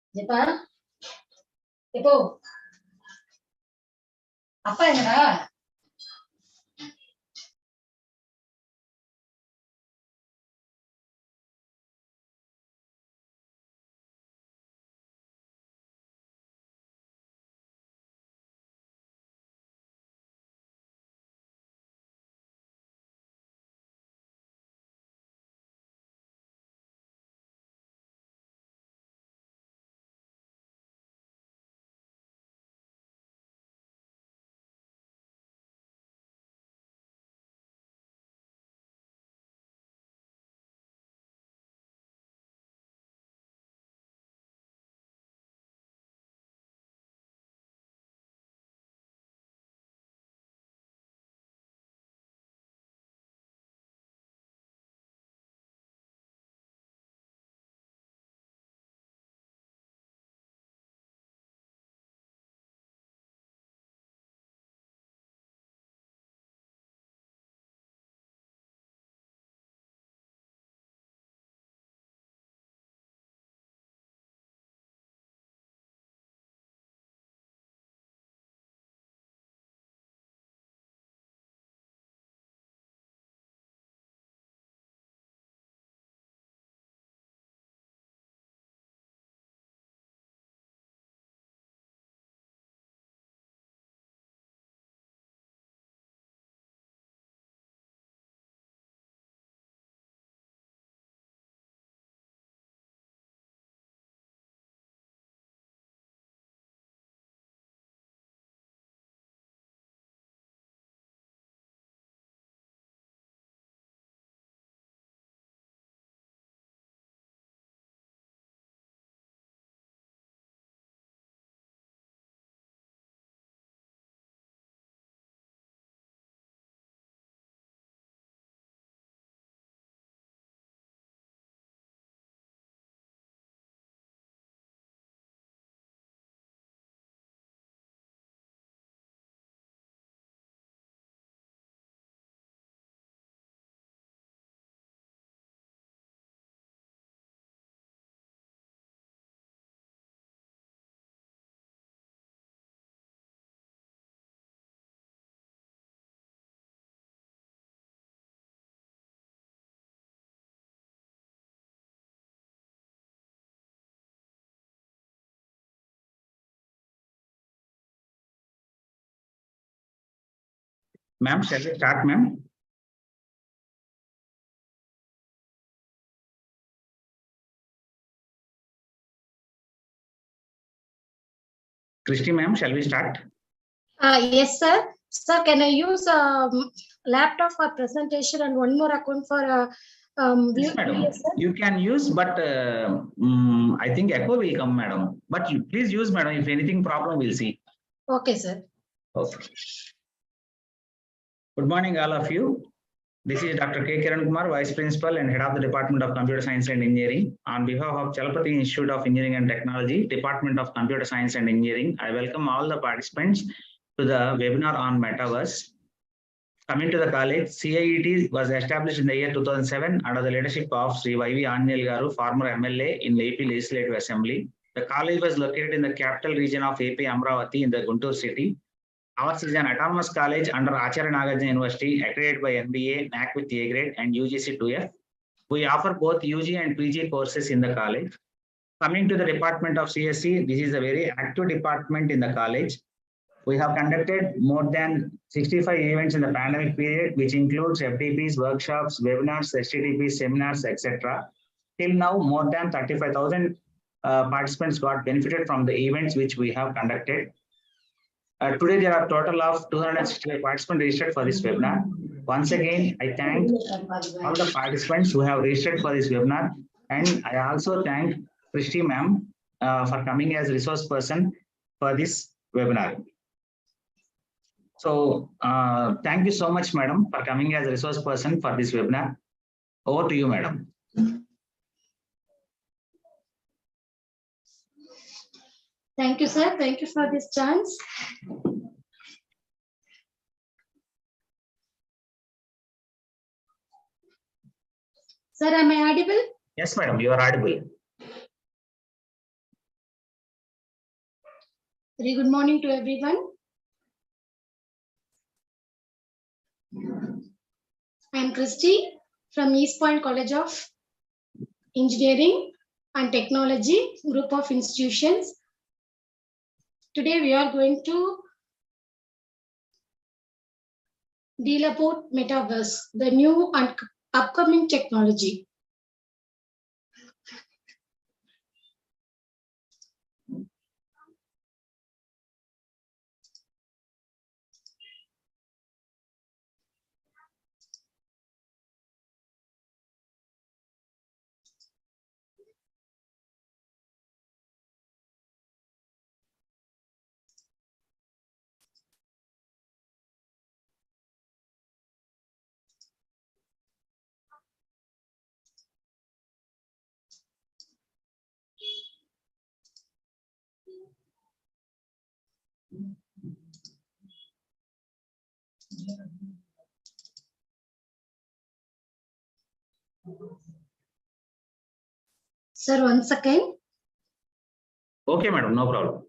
Jepa, Jepo, apa yang ada? Ma'am, shall we start, ma'am? Christy, ma'am, shall we start? Yes, sir. Sir, can I use laptop for presentation and one more account for Yes, madam. You can use, but I think echo will come, madam. But you please use, madam. If anything problem, we'll see. Okay, sir. Okay. Good morning, all of you. This is Dr. K. Kiran Kumar, Vice Principal and Head of the Department of Computer Science and Engineering. On behalf of Chalapati Institute of Engineering and Technology, Department of Computer Science and Engineering, I welcome all the participants to the webinar on Metaverse. Coming to the college, CIET was established in the year 2007 under the leadership of Sri Y.V. Anjali Garu, former MLA in the AP Legislative Assembly. The college was located in the capital region of AP Amravati in the Guntur city. Ours is an autonomous college under Acharya Nagarjuna University, accredited by NBA, NAC with A grade, and UGC 2F. We offer both UG and PG courses in the college. Coming to the department of CSE, this is a very active department in the college. We have conducted more than 65 events in the pandemic period, which includes FDPs, workshops, webinars, STTPs, seminars, etc. Till now, more than 35,000 participants got benefited from the events which we have conducted. Today, there are a total of 265 participants registered for this webinar. Once again, I thank all the participants who have registered for this webinar. And I also thank Christy ma'am for coming as resource person for this webinar. So thank you so much, madam, for coming as a resource person for this webinar. Over to you, madam. Thank you, sir. Thank you for this chance. Sir, am I audible? Yes, madam, you are audible. Very good morning to everyone. I am Christy from East Point College of Engineering and Technology group of institutions. Today we are going to deal about Metaverse, the new and upcoming technology. Sir, 1 second. Okay, madam, no problem.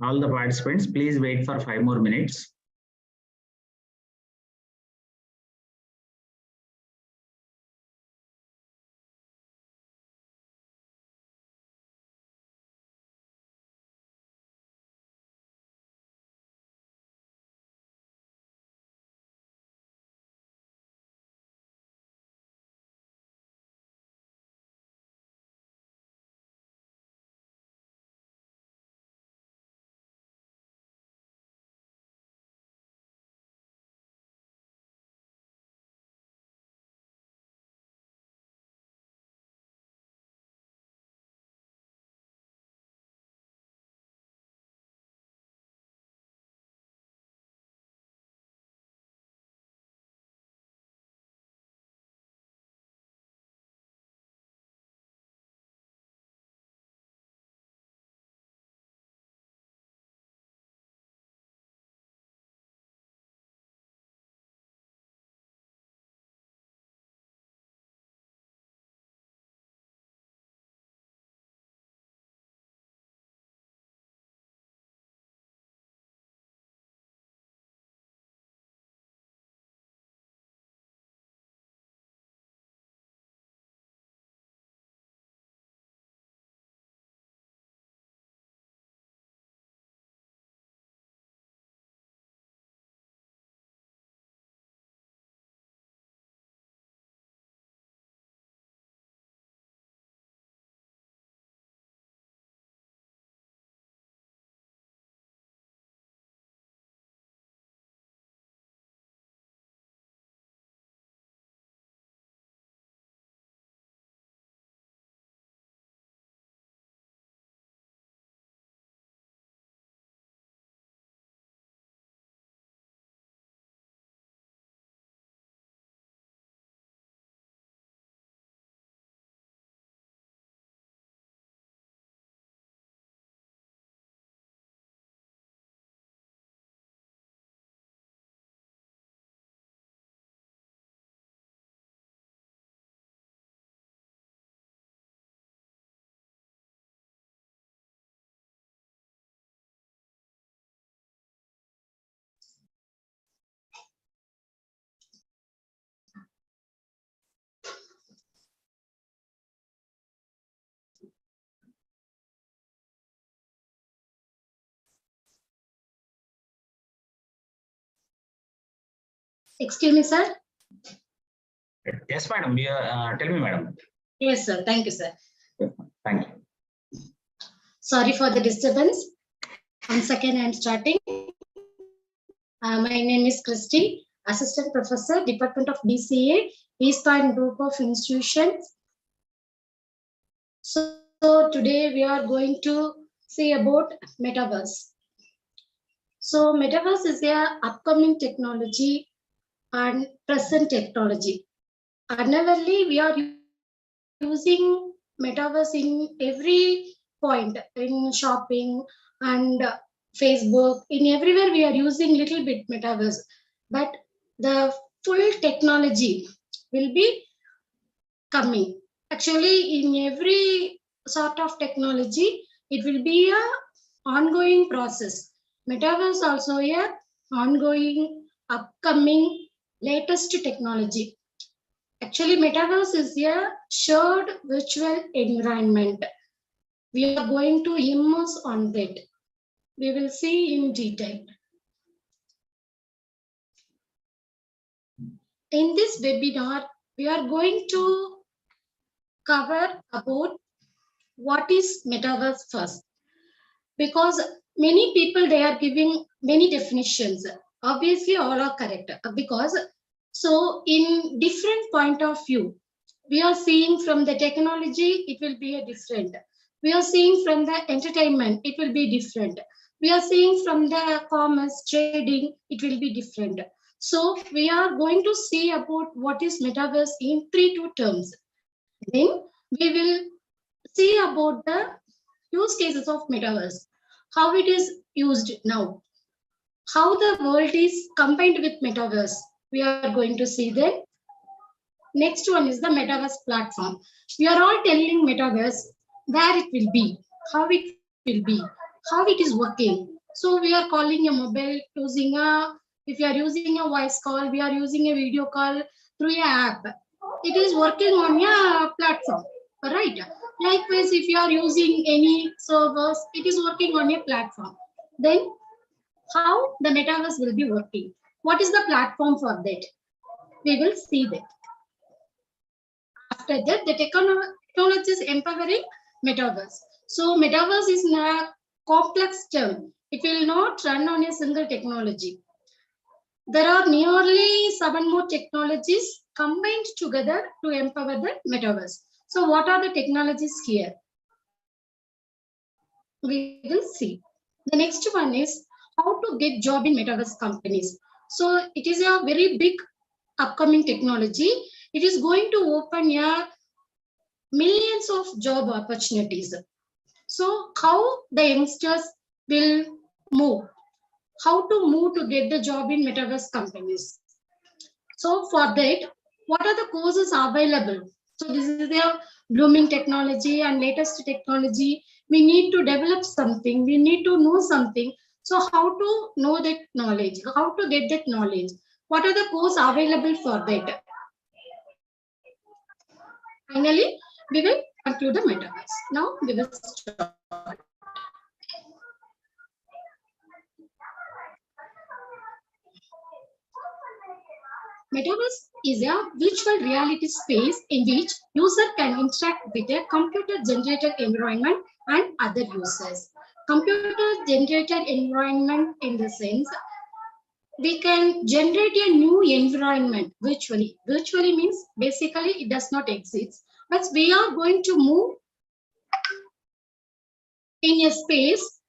All the participants, please wait for 5 more minutes. Excuse me, sir. Yes, madam. Tell me, madam. Yes, sir. Thank you, sir. Thank you. Sorry for the disturbance. Once again, I'm starting. My name is Christy, Assistant Professor, Department of DCA, Eastern Group of Institutions. So today we are going to see about Metaverse. So Metaverse is a upcoming technology and present technology. Ordinarily, we are using Metaverse in every point, in shopping and Facebook, in everywhere we are using little bit Metaverse. But the full technology will be coming. Actually, in every sort of technology, it will be a ongoing process. Metaverse also a ongoing, upcoming, latest technology. Actually, Metaverse is a shared virtual environment. We are going to immerse on that. We will see in detail. In this webinar, we are going to cover about what is Metaverse first. Because many people, they are giving many definitions. Obviously, all are correct. Because so in different point of view, we are seeing from the technology, it will be a different. We are seeing from the entertainment, it will be different. We are seeing from the commerce, trading, it will be different. So we are going to see about what is Metaverse in 3 terms. Then we will see about the use cases of Metaverse, how it is used now, how the world is combined with Metaverse. We are going to see that. Next one is the Metaverse platform. We are all telling Metaverse where it will be, how it will be, how it is working. So we are calling a mobile using if you are using a voice call, we are using a video call through a app. It is working on a platform, right? Likewise, if you are using any servers, it is working on a platform. Then how the Metaverse will be working? What is the platform for that? We will see that. After that, the technology is empowering Metaverse. So Metaverse is a complex term. It will not run on a single technology. There are nearly 7 more technologies combined together to empower the Metaverse. So what are the technologies here? We will see. The next one is how to get job in Metaverse companies. So it is a very big upcoming technology. It is going to open a millions of job opportunities. So how the youngsters will move, how to move to get the job in Metaverse companies. So for that, what are the courses available? So this is the blooming technology and latest technology. We need to develop something. We need to know something. So how to know that knowledge? How to get that knowledge? What are the courses available for that? Finally, we will conclude the Metaverse. Now we will start. Metaverse is a virtual reality space in which user can interact with a computer-generated environment and other users. Computer-generated environment in the sense we can generate a new environment virtually. Virtually means basically it does not exist, but we are going to move in a space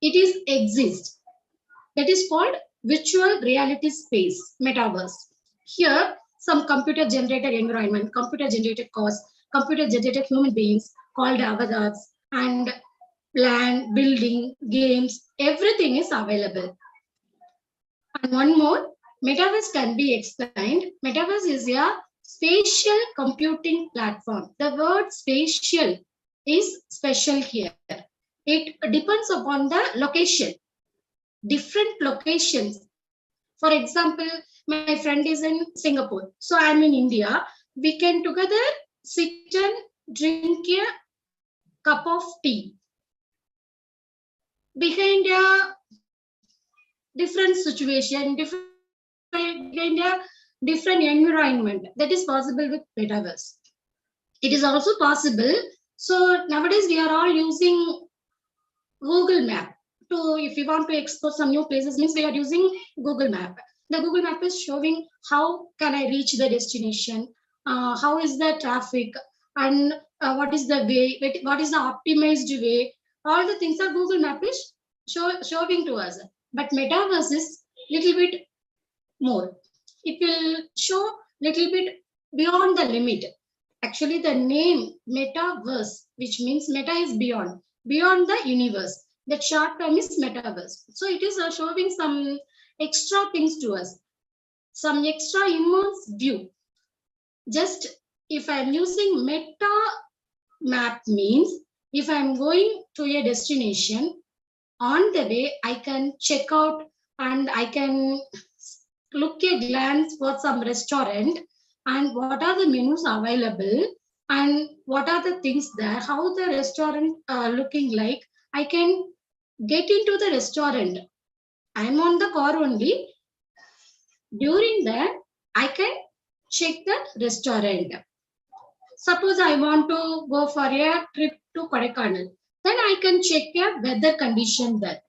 it is exist. That is called virtual reality space, Metaverse. Here, some computer-generated environment, computer-generated cars, computer-generated human beings called avatars, and land, building, games, everything is available. And one more, Metaverse can be explained. Metaverse is a spatial computing platform. The word spatial is special here. It depends upon the location. Different locations. For example, my friend is in Singapore, so I'm in India. We can together sit and drink a cup of tea behind a different situation, behind a different environment. That is possible with Metaverse. It is also possible. So nowadays we are all using Google Map. To if we want to explore some new places, means we are using Google Map. The Google Map is showing how can I reach the destination, how is the traffic, and what is the way, what is the optimized way. All the things are Google Map is showing to us. But Metaverse is little bit more. It will show little bit beyond the limit. Actually, the name Metaverse, which means meta is beyond the universe. That short term is Metaverse. So it is showing some extra things to us, some extra immense view. Just if I'm using meta map means if I'm going to a destination, on the way I can check out and I can look a glance for some restaurant and what are the menus available and what are the things there, how the restaurant looking like. I can get into the restaurant. I'm on the car only. During that, I can check the restaurant. Suppose I want to go for a trip to Kodaikanal, then I can check a weather condition there.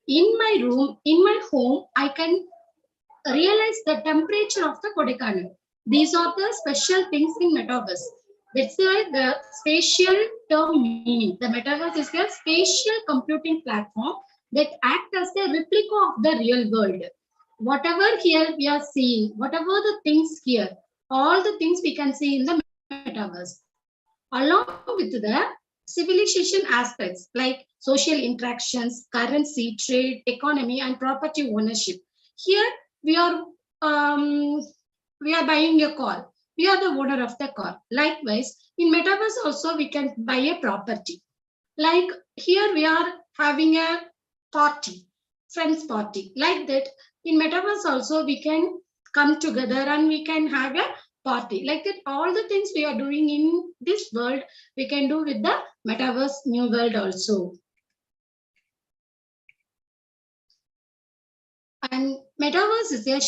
In my room, in my home, I can realize the temperature of the Kodaikanal. These are the special things in Metaverse. That's why the spatial term meaning. The Metaverse is a spatial computing platform that acts as a replica of the real world. Whatever here we are seeing, whatever the things here, all the things we can see in the Metaverse. Along with the civilization aspects like social interactions, currency, trade, economy, and property ownership. Here we are buying a car. We are the owner of the car. Likewise, in Metaverse also we can buy a property. Like here we are having a party, friends party. Like that, in Metaverse also we can come together and we can have a party. Like that, all the things we are doing in this world, we can do with the Metaverse new world also. And Metaverse is a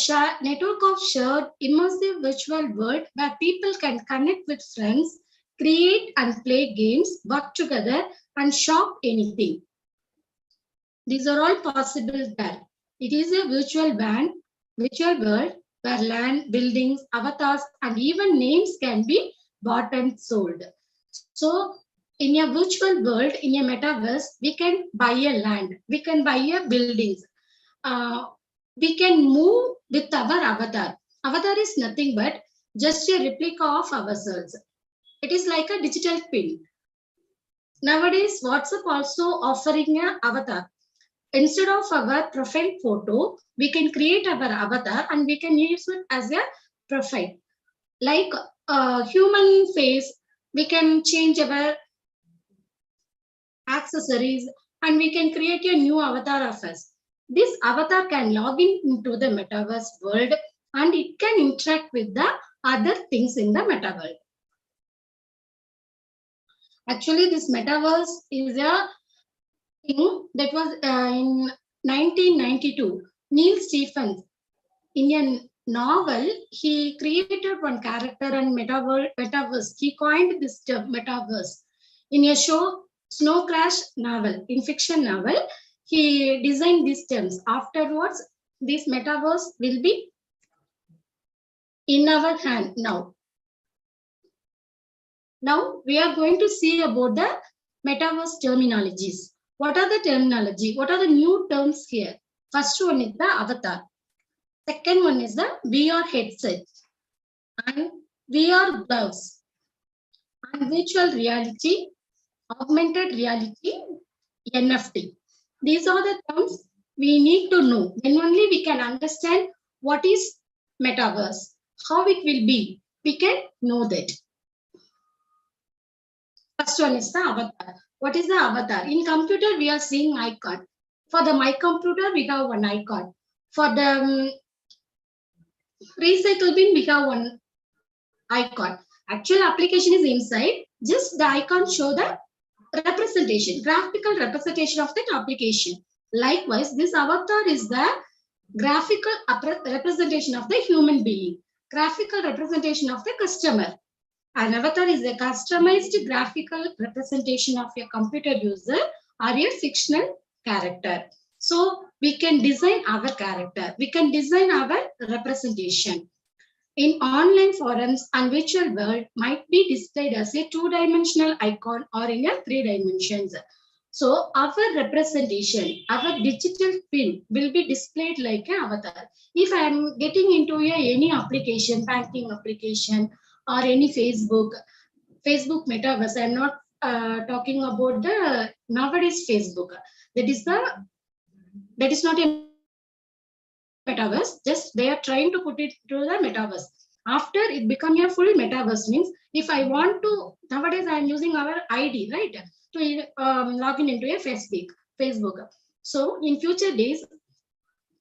network of shared immersive virtual world where people can connect with friends, create and play games, work together, and shop anything. These are all possible there. It is a virtual world where land, buildings, avatars, and even names can be bought and sold. So in a virtual world, in a metaverse, we can buy a land, we can buy a buildings. We can move with our avatar. Avatar is nothing but just a replica of ourselves. It is like a digital pin. Nowadays, WhatsApp also offering an avatar. Instead of our profile photo, we can create our avatar and we can use it as a profile. Like a human face, we can change our accessories and we can create a new avatar of us. This avatar can log into the metaverse world and it can interact with the other things in the metaverse. Actually, this metaverse is a thing that was in 1992. Neil Stephens, in a novel, he created one character and metaverse. He coined this term metaverse. In a show, Snow Crash novel, in fiction novel, he designed these terms. Afterwards, this metaverse will be in our hand now. Now we are going to see about the metaverse terminologies. What are the terminology? What are the new terms here? First one is the avatar. Second one is the VR headset and VR gloves and virtual reality, augmented reality, NFT. These are the terms we need to know. Then only we can understand what is metaverse, how it will be. We can know that. First one is the avatar. What is the avatar? In computer, we are seeing icon. For the my computer, we have one icon. For the recycle bin, we have one icon. Actual application is inside. Just the icon show the representation, graphical representation of that application. Likewise, this avatar is the graphical representation of the human being. graphical representation of the customer. An avatar is a customized graphical representation of a computer user or a fictional character. So we can design our character, we can design our representation. In online forums and virtual world might be displayed as a two-dimensional icon or in a 3 dimensions. So our representation, our digital twin will be displayed like an avatar. If I am getting into any application, banking application or any Facebook Metaverse, I am not talking about the nowadays Facebook. That is not a Metaverse, just they are trying to put it to the Metaverse. After it become a full Metaverse means if I want to, nowadays I am using our ID, right, to log in into a Facebook. So in future days,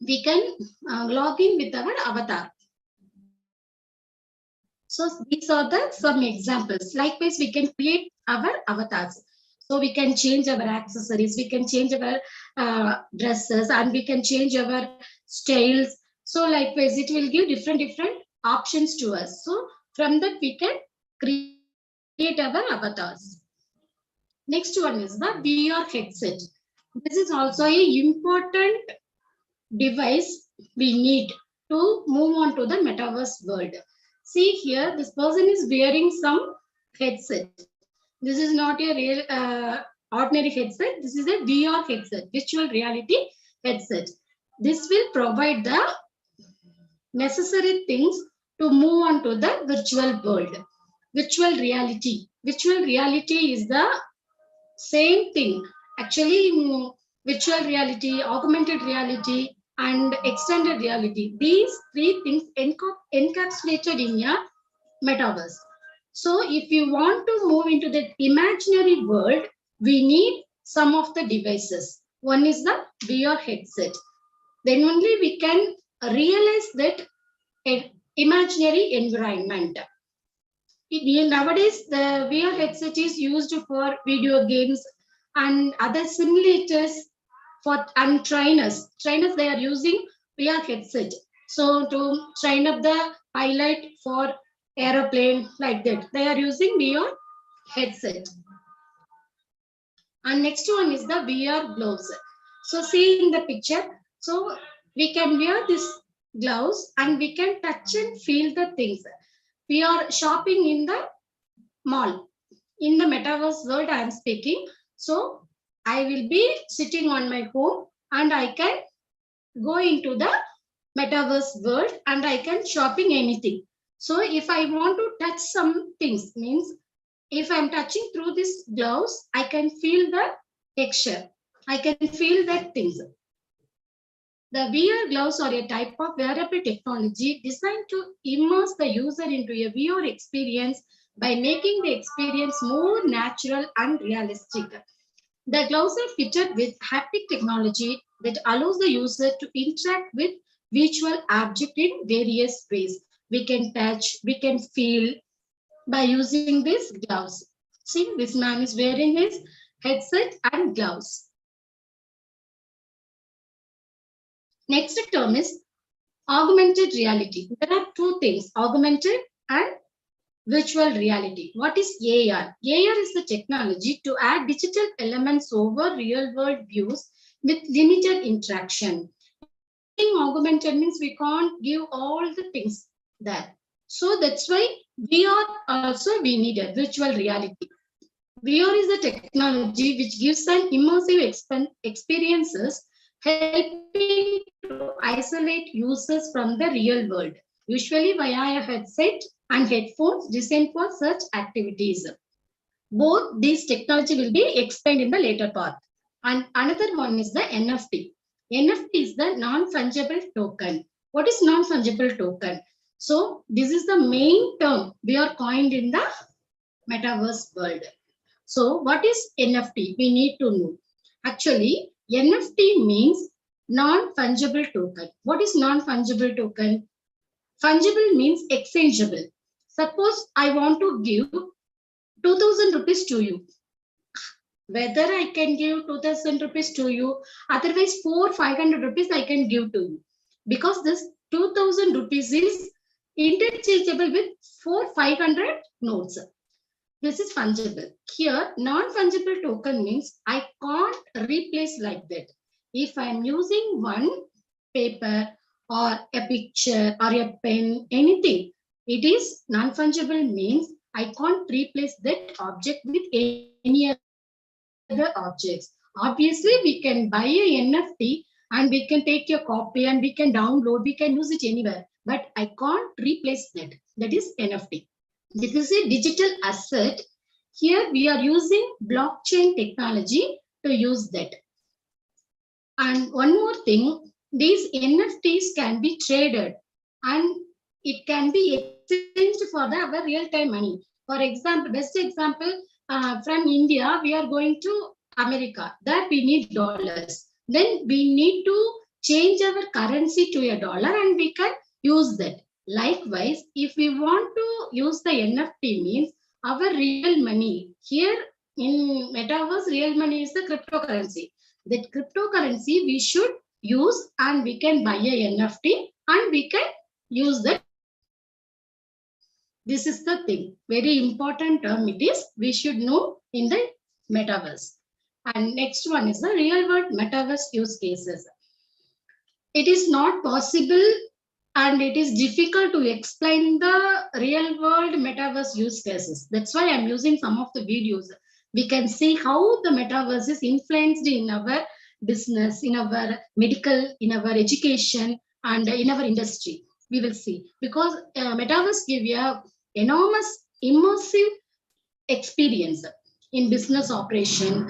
we can log in with our avatar. So these are the some examples. Likewise, we can create our avatars. So we can change our accessories, we can change our dresses, and we can change our styles. So likewise, it will give different options to us. So from that, we can create our avatars. Next one is the VR headset. This is also a important device we need to move on to the metaverse world. See here, this person is wearing some headset. This is not a real ordinary headset. This is a VR headset, virtual reality headset. This will provide the necessary things to move on to the virtual world. Virtual reality. Virtual reality is the same thing. Actually, virtual reality, augmented reality, and extended reality. These three things encapsulated in a metaverse. So if you want to move into the imaginary world, we need some of the devices. One is the VR headset. Then only we can realize that imaginary environment. Nowadays, the VR headset is used for video games and other simulators and trainers. Trainers, they are using VR headset. So to train up the pilot for aeroplane like that, they are using VR headset. And next one is the VR gloves. So see in the picture, so we can wear this gloves and we can touch and feel the things. We are shopping in the mall. In the metaverse world, I am speaking. So I will be sitting on my home and I can go into the metaverse world and I can shopping anything. So if I want to touch some things, means if I'm touching through this gloves, I can feel the texture. I can feel that things. The VR gloves are a type of wearable technology designed to immerse the user into a VR experience by making the experience more natural and realistic. The gloves are fitted with haptic technology that allows the user to interact with virtual objects in various ways. We can touch, we can feel by using these gloves. See, this man is wearing his headset and gloves. Next term is augmented reality. There are two things, augmented and virtual reality. What is AR? AR is the technology to add digital elements over real world views with limited interaction. Augmented means we can't give all the things there. So that's why VR also we need a virtual reality. VR is the technology which gives an immersive experiences, helping to isolate users from the real world, usually via a headset and headphones designed for such activities. Both these technology will be explained in the later part. And another one is the NFT. NFT is the non-fungible token. What is non-fungible token? So this is the main term we are coined in the metaverse world. So what is NFT? We need to know. Actually, NFT means non-fungible token. What is non-fungible token? Fungible means exchangeable. Suppose I want to give 2000 rupees to you. Whether I can give 2000 rupees to you, otherwise 500 rupees I can give to you. Because this 2000 rupees is interchangeable with 500 nodes. This is fungible. Here, non-fungible token means I can't replace like that. If I'm using one paper or a picture or a pen, anything, it is non-fungible means I can't replace that object with any other objects. Obviously, we can buy a NFT and we can take a copy and we can download, we can use it anywhere, but I can't replace that. That is NFT. This is a digital asset. Here we are using blockchain technology to use that. And one more thing, these NFTs can be traded and it can be exchanged for our real-time money. For example, best example, from India, we are going to America. There we need dollars. Then we need to change our currency to a dollar and we can use that. Likewise, if we want to use the NFT means our real money. Here in Metaverse, real money is the cryptocurrency. That cryptocurrency we should use and we can buy a NFT and we can use that. This is the thing, very important term it is, we should know in the Metaverse. And next one is the real world Metaverse use cases. It is not possible and it is difficult to explain the real world Metaverse use cases. That's why I'm using some of the videos. We can see how the Metaverse is influenced in our business, in our medical, in our education, and in our industry. We will see. Because Metaverse give you a enormous, immersive experience in business operation,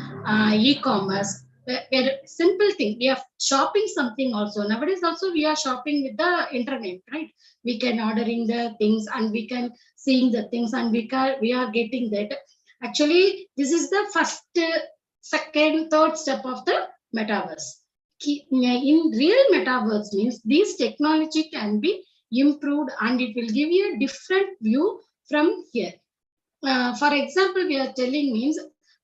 e-commerce, where simple thing, we are shopping something also. Nowadays also we are shopping with the internet, right? We can ordering the things and we can seeing the things and we are getting that. Actually, this is the first, second, third step of the Metaverse. In real Metaverse means this technology can be improved and it will give you a different view from here. For example, we are telling means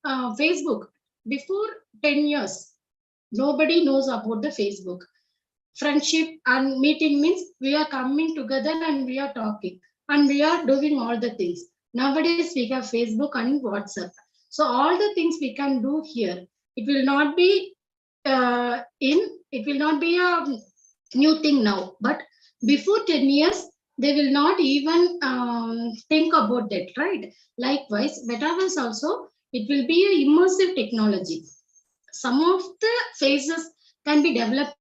Facebook. Before 10 years, nobody knows about the Facebook. Friendship and meeting means we are coming together and we are talking and we are doing all the things. Nowadays, we have Facebook and WhatsApp. So all the things we can do here. It will not be it will not be a new thing now. But before 10 years, they will not even think about that, right? Likewise, Metaverse also, it will be an immersive technology. Some of the phases can be developed.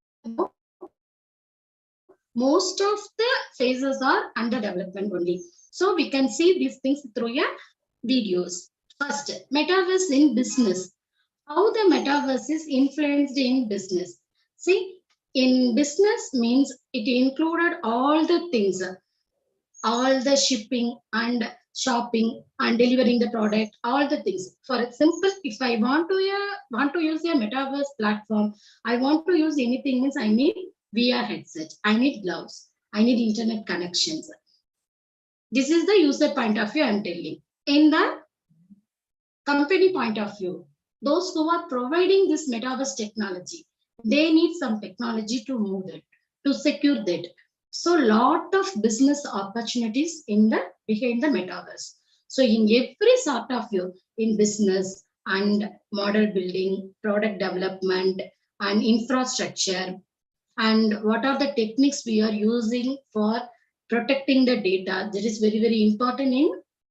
Most of the phases are under development only. So we can see these things through your videos. First, Metaverse in business. How the Metaverse is influenced in business. See, in business means it included all the things, all the shipping and shopping and delivering the product, all the things. For example, if I want to use a Metaverse platform, I want to use anything means I need VR headset, I need gloves, I need internet connections. This is the user point of view I'm telling. In the company point of view, those who are providing this Metaverse technology, they need some technology to move that, to secure that. So lot of business opportunities behind the Metaverse. So in every sort of view, in business and model building, product development and infrastructure, and what are the techniques we are using for protecting the data, that is very, very important in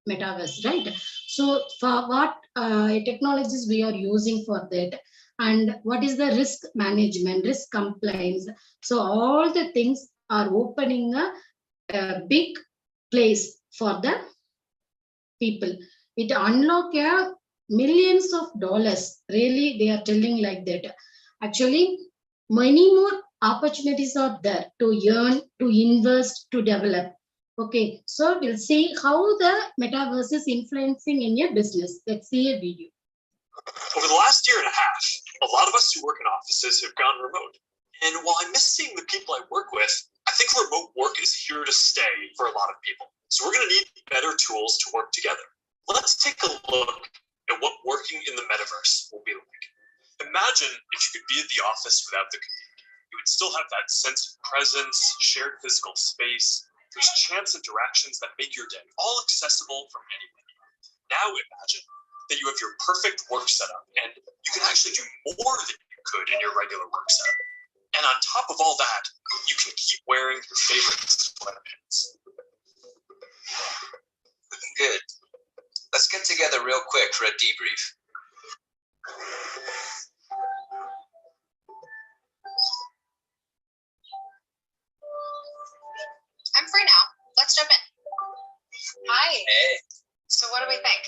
Metaverse, right? So for what technologies we are using for that, and what is the risk management, risk compliance. So all the things are opening a big place for the people. It unlock millions of dollars. Really, they are telling like that. Actually, many more opportunities are there to earn, to invest, to develop. Okay, so we'll see how the Metaverse is influencing in your business. Let's see a video. Over the last year and a half, a lot of us who work in offices have gone remote. And while I miss seeing the people I work with, I think remote work is here to stay for a lot of people. So we're going to need better tools to work together. Let's take a look at what working in the Metaverse will be like. Imagine if you could be at the office without the computer. You would still have that sense of presence, shared physical space, There's chance interactions that make your day all accessible from anywhere. Now imagine that you have your perfect work setup and you can actually do more than you could in your regular work setup. And on top of all that, you can keep wearing your favorite sweatpants. Looking good. Let's get together real quick for a debrief. I'm free now. Let's jump in. Hi. Hey. So what do we think?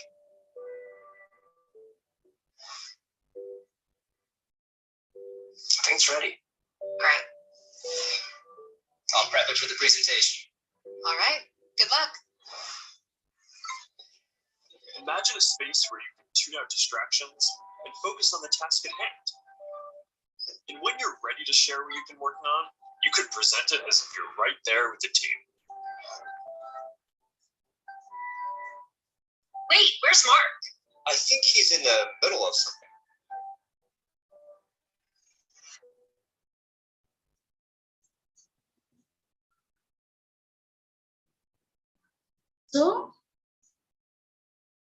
I think it's ready. Great. I'll prep it for the presentation. All right. Good luck. Imagine a space where you can tune out distractions and focus on the task at hand. And when you're ready to share what you've been working on, you could present it as if you're right there with the team. Wait, where's Mark? I think he's in the middle of something. So,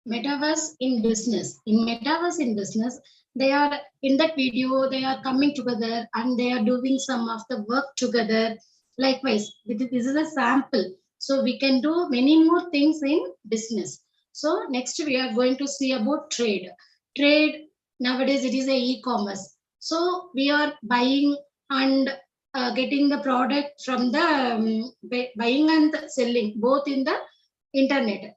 Metaverse in business. In Metaverse in business, they are in that video, they are coming together and they are doing some of the work together. Likewise, this is a sample. So we can do many more things in business. So next we are going to see about trade. Trade, nowadays it is a e-commerce. So we are buying and getting the product from the buying and selling both in the internet.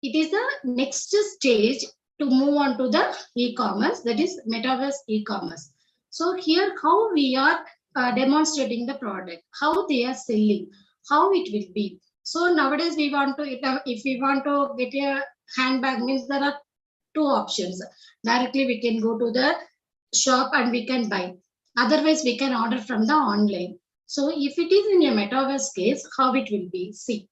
It is the next stage to move on to the e-commerce, that is Metaverse e-commerce. So here how we are demonstrating the product, how they are selling, how it will be. So nowadays we want to, if we want to get a handbag, means there are two options. Directly we can go to the shop and we can buy. Otherwise we can order from the online. So if it is in a Metaverse case, how it will be? See.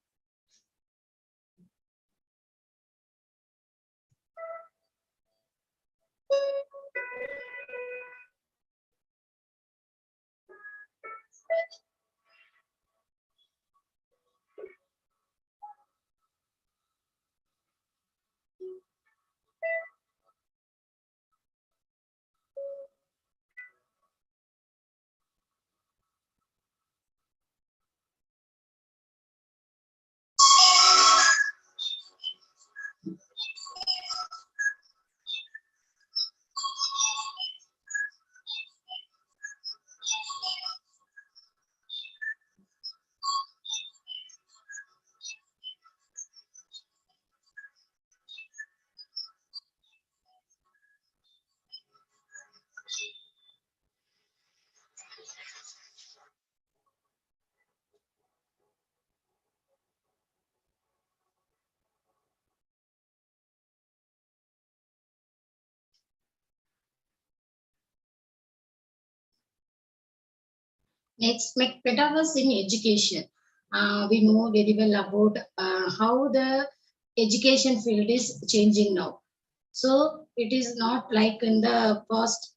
Next, Metaverse in education. We know very well about how the education field is changing now. So it is not like in the past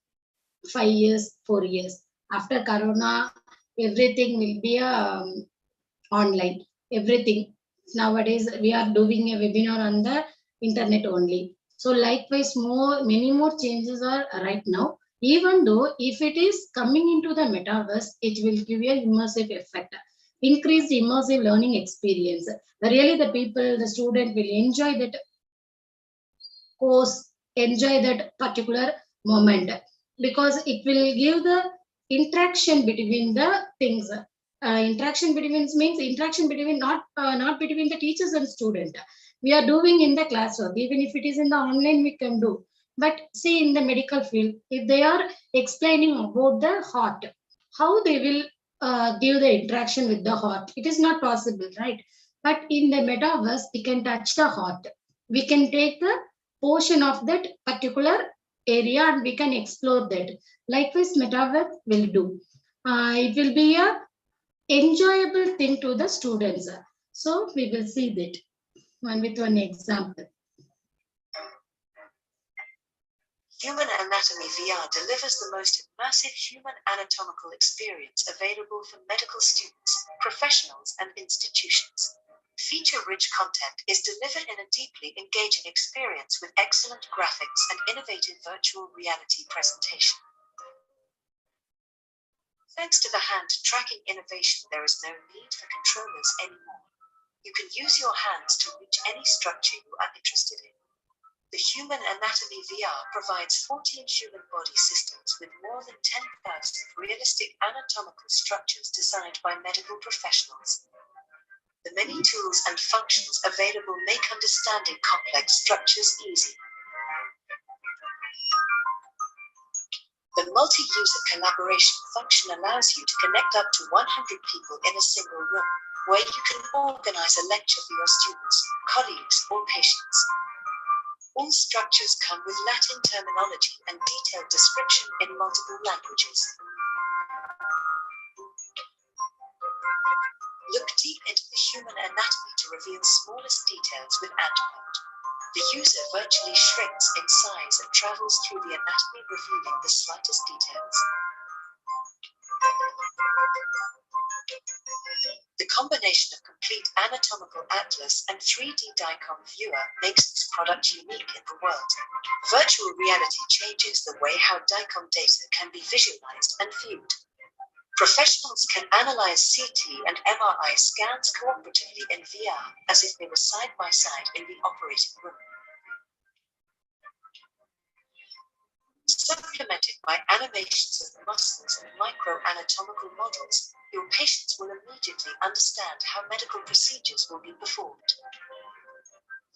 5 years, 4 years. After Corona, everything will be online. Everything. Nowadays, we are doing a webinar on the internet only. So likewise, many more changes are right now. Even though if it is coming into the metaverse, it will give you an immersive effect, increased immersive learning experience. Really, the people, the student will enjoy that course, enjoy that particular moment, because it will give the interaction between the things. Interaction between means interaction between not between the teachers and student. We are doing in the classwork, even if it is in the online we can do. But see, in the medical field, if they are explaining about the heart, how they will give the interaction with the heart, it is not possible, right? But in the metaverse, we can touch the heart. We can take the portion of that particular area and we can explore that. Likewise, metaverse will do. It will be a enjoyable thing to the students. So we will see that one with one example. Human Anatomy VR delivers the most immersive human anatomical experience available for medical students, professionals, and institutions. Feature-rich content is delivered in a deeply engaging experience with excellent graphics and innovative virtual reality presentation. Thanks to the hand-tracking innovation, there is no need for controllers anymore. You can use your hands to reach any structure you are interested in. The Human Anatomy VR provides 14 human body systems with more than 10,000 realistic anatomical structures designed by medical professionals. The many tools and functions available make understanding complex structures easy. The multi-user collaboration function allows you to connect up to 100 people in a single room, where you can organize a lecture for your students, colleagues, or patients. All structures come with Latin terminology and detailed description in multiple languages. Look deep into the human anatomy to reveal smallest details with AntMode. The user virtually shrinks in size and travels through the anatomy, revealing the slightest details. The combination of complete anatomical atlas and 3D DICOM viewer makes this product unique in the world. Virtual reality changes the way how DICOM data can be visualized and viewed. Professionals can analyze CT and MRI scans cooperatively in VR as if they were side by side in the operating room. Supplemented by animations of muscles and micro-anatomical models, your patients will immediately understand how medical procedures will be performed.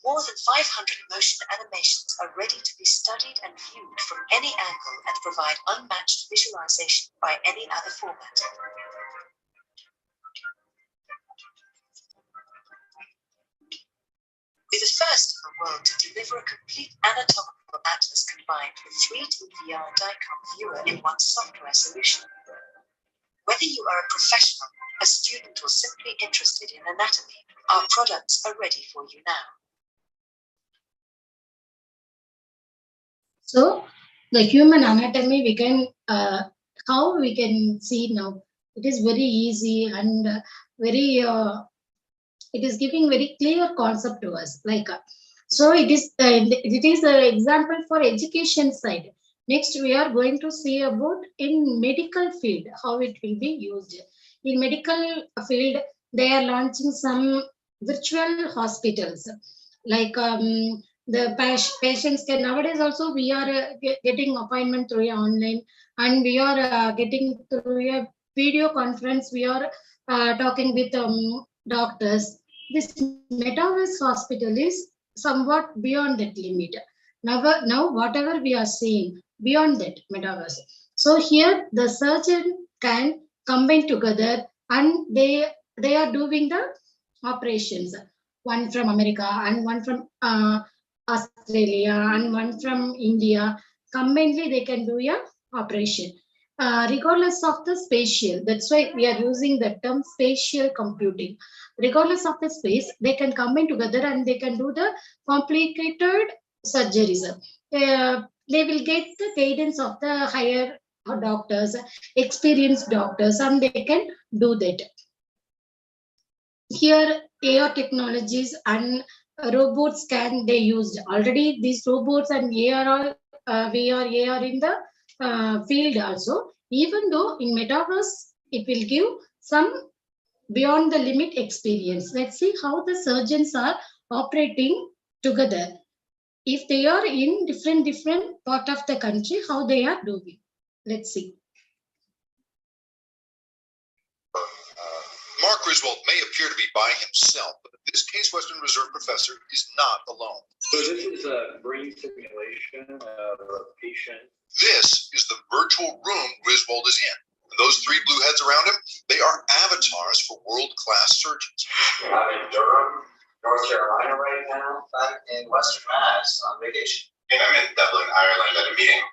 More than 500 motion animations are ready to be studied and viewed from any angle and provide unmatched visualization by any other format. We're the first in the world to deliver a complete anatomical atlas combined with 3D VR DICOM viewer in one software solution. Whether you are a professional, a student, or simply interested in anatomy, our products are ready for you now. So the human anatomy, we can how we can see now. It is very easy and very. It is giving very clear concept to us. So it is an example for education side. Next, we are going to see about in medical field how it will be used. In medical field, they are launching some virtual hospitals, the patients can nowadays also we are getting appointment through online, and we are getting through a video conference. We are talking with doctors. This metaverse hospital is somewhat beyond that limit. Now whatever we are seeing beyond that metaverse. So here the surgeon can combine together and they are doing the operations. One from America and one from Australia and one from India. Combinedly they can do a operation. Regardless of the spatial, that's why we are using the term spatial computing. Regardless of the space, they can combine together and they can do the complicated surgeries. They will get the guidance of the higher doctors, experienced doctors, and they can do that. Here, AR technologies and robots can they used already. These robots and AR are VR, AR in the field also. Even though in metaverse, it will give some beyond the limit experience. Let's see how the surgeons are operating together. If they are in different part of the country, how they are doing. Let's see. Mark Griswold may appear to be by himself, but in this Case Western Reserve professor is not alone. So this is a brain simulation of a patient. This is the virtual room Griswold is in. And those three blue heads around him, they are avatars for world-class surgeons. I'm in Durham, North Carolina right now. I'm in Western Mass on vacation. And I'm in Dublin, Ireland at a meeting.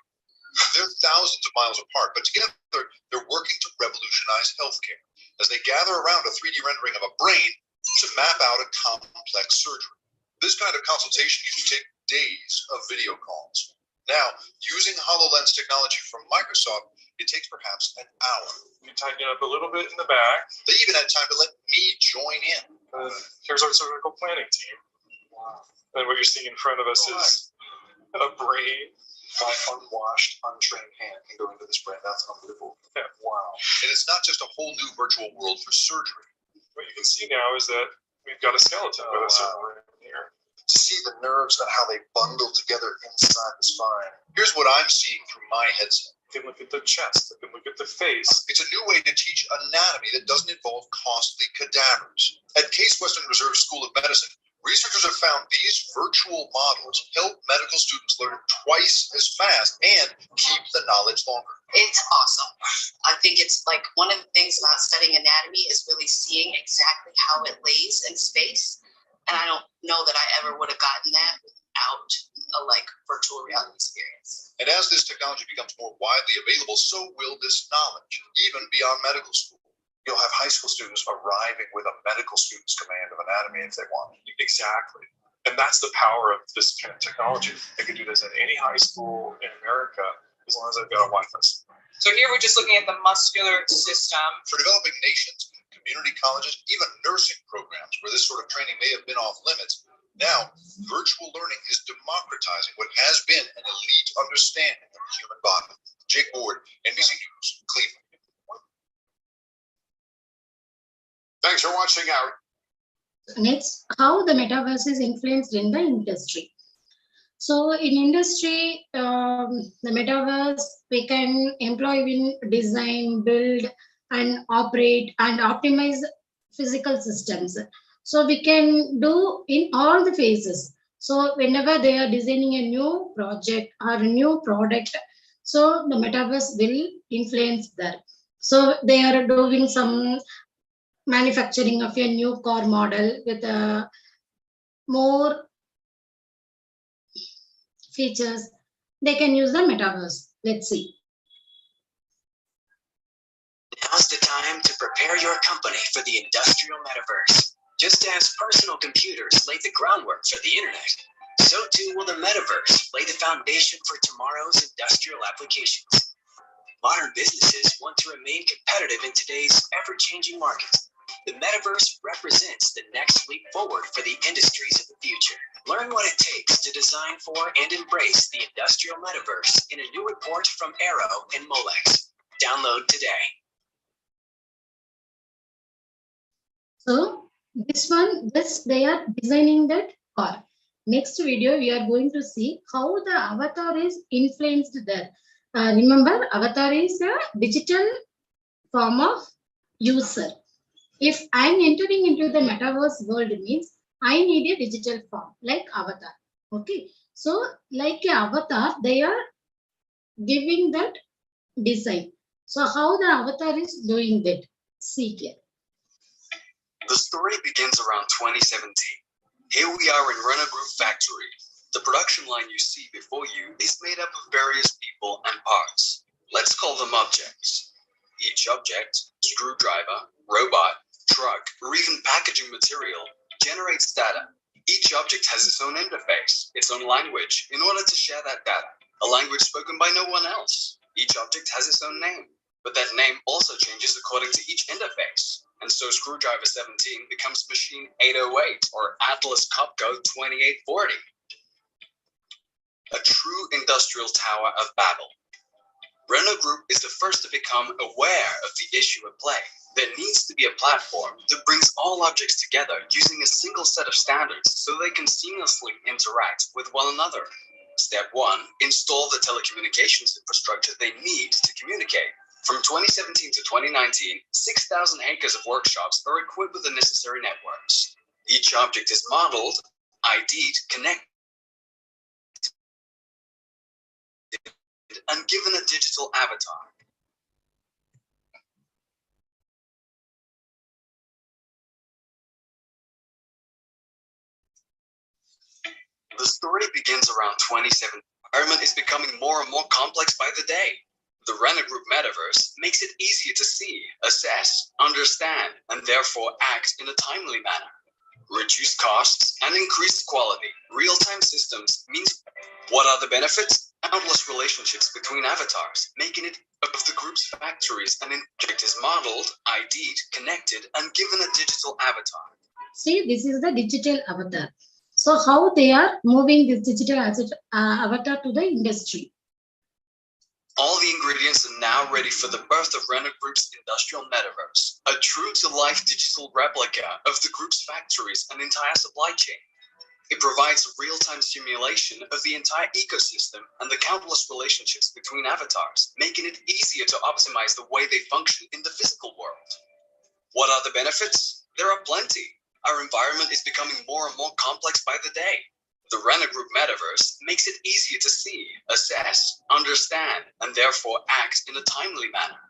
They're thousands of miles apart, but together they're working to revolutionize healthcare as they gather around a 3D rendering of a brain to map out a complex surgery. This kind of consultation used to take days of video calls. Now, using HoloLens technology from Microsoft, it takes perhaps an hour. You tighten it up a little bit in the back. They even had time to let me join in. Here's our surgical planning team. Wow. And what you're seeing in front of us is a brain. My unwashed, untrained hand can go into this brain. That's unbelievable. Yeah. Wow. And it's not just a whole new virtual world for surgery. What you can see now is that we've got a skeleton with us here. To see the nerves and how they bundle together inside the spine. Here's what I'm seeing through my headset. You can look at the chest, you can look at the face. It's a new way to teach anatomy that doesn't involve costly cadavers. At Case Western Reserve School of Medicine, researchers have found these virtual models help medical students learn twice as fast and keep the knowledge longer. It's awesome. I think it's like one of the things about studying anatomy is really seeing exactly how it lays in space. And I don't know that I ever would have gotten that without a virtual reality experience. And as this technology becomes more widely available, so will this knowledge, even beyond medical school. You'll have high school students arriving with a medical student's command of anatomy if they want. Exactly. And that's the power of this kind of technology. I can do this at any high school in America as long as I've got a Wi-Fi. So here we're just looking at the muscular system. For developing nations, community colleges, even nursing programs where this sort of training may have been off limits, now virtual learning is democratizing what has been an elite understanding of the human body. Jake Ward, NBC News, Cleveland. Thanks for watching out. Next, how the metaverse is influenced in the industry. So in industry, the metaverse, we can employ in design, build, and operate and optimize physical systems. So we can do in all the phases. So whenever they are designing a new project or a new product, so the metaverse will influence that. So they are doing some manufacturing of a new car model with more features. They can use the metaverse. Let's see. Now's the time to prepare your company for the industrial metaverse. Just as personal computers laid the groundwork for the internet, so too will the metaverse lay the foundation for tomorrow's industrial applications. Modern businesses want to remain competitive in today's ever-changing market. The metaverse represents the next leap forward for the industries of the future. Learn what it takes to design for and embrace the industrial metaverse in a new report from Arrow and Molex. Download today. So this they are designing that car. Next video, we are going to see how the avatar is influenced there. Remember, avatar is a digital form of user. If I'm entering into the metaverse world, means I need a digital form like avatar. Okay, so like a avatar, they are giving that design. So how the avatar is doing that? See here. The story begins around 2017. Here we are in Renault Group factory. The production line you see before you is made up of various people and parts. Let's call them objects. Each object, screwdriver, robot, truck, or even packaging material, generates data. Each object has its own interface, its own language, in order to share that data, a language spoken by no one else. Each object has its own name, but that name also changes according to each interface. And so screwdriver 17 becomes machine 808 or Atlas Copco 2840. A true industrial tower of Babel. Renault Group is the first to become aware of the issue at play. There needs to be a platform that brings all objects together using a single set of standards so they can seamlessly interact with one another. Step 1, install the telecommunications infrastructure they need to communicate. From 2017 to 2019, 6,000 acres of workshops are equipped with the necessary networks. Each object is modeled, ID'd, connected, and given a digital avatar. The story begins around 2017. The environment is becoming more and more complex by the day. The Renault Group Metaverse makes it easier to see, assess, understand, and therefore act in a timely manner. Reduced costs and increased quality. Real-time systems means what are the benefits? countless relationships between avatars, making it of the group's factories. An object is modeled, ID'd, connected, and given a digital avatar. See, this is the digital avatar. So how they are moving this digital avatar to the industry? All the ingredients are now ready for the birth of Renault Group's industrial metaverse, a true-to-life digital replica of the group's factories and entire supply chain. It provides a real-time simulation of the entire ecosystem and the countless relationships between avatars, making it easier to optimize the way they function in the physical world. What are the benefits? There are plenty. Our environment is becoming more and more complex by the day. The Renault Group Metaverse makes it easier to see, assess, understand, and therefore act in a timely manner.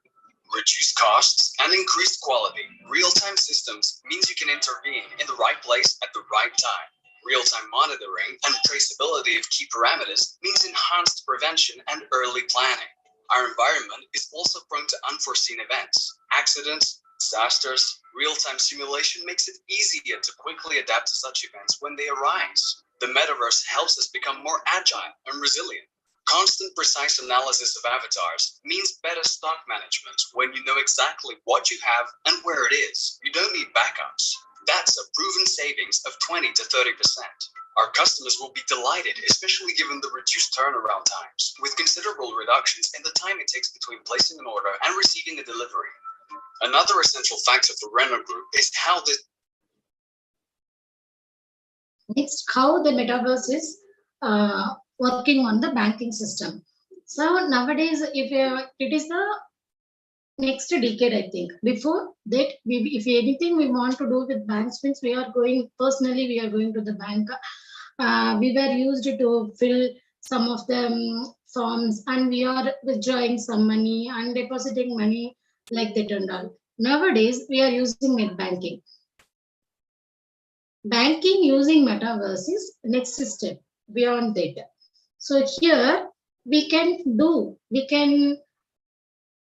Reduced costs and increased quality. Real-time systems means you can intervene in the right place at the right time. Real-time monitoring and traceability of key parameters means enhanced prevention and early planning. Our environment is also prone to unforeseen events, accidents, disasters. Real-time simulation makes it easier to quickly adapt to such events when they arise. The metaverse helps us become more agile and resilient. Constant precise analysis of avatars means better stock management when you know exactly what you have and where it is. You don't need backups. That's a proven savings of 20 to 30%. Our customers will be delighted, especially given the reduced turnaround times, with considerable reductions in the time it takes between placing an order and receiving a delivery. Another essential factor for Renault Group is how the Next, how the metaverse is working on the banking system. So nowadays, it is the next decade, I think. Before that, if anything we want to do with banks, means we are going personally, we are going to the bank. We were used to fill some of the forms, and we are withdrawing some money and depositing money like that and all. Nowadays, we are using net banking. Banking using metaverse is next step beyond that. So here we can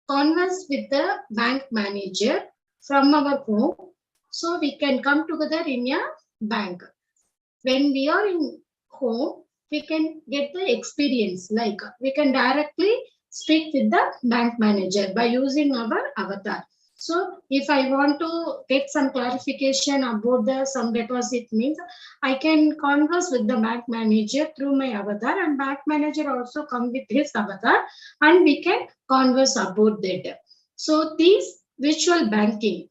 converse with the bank manager from our home. So we can come together in a bank. When we are in home, we can get the experience, like we can directly speak with the bank manager by using our avatar. So if I want to get some clarification about some deposit, means I can converse with the bank manager through my avatar, and bank manager also come with his avatar, and we can converse about that. So these virtual banking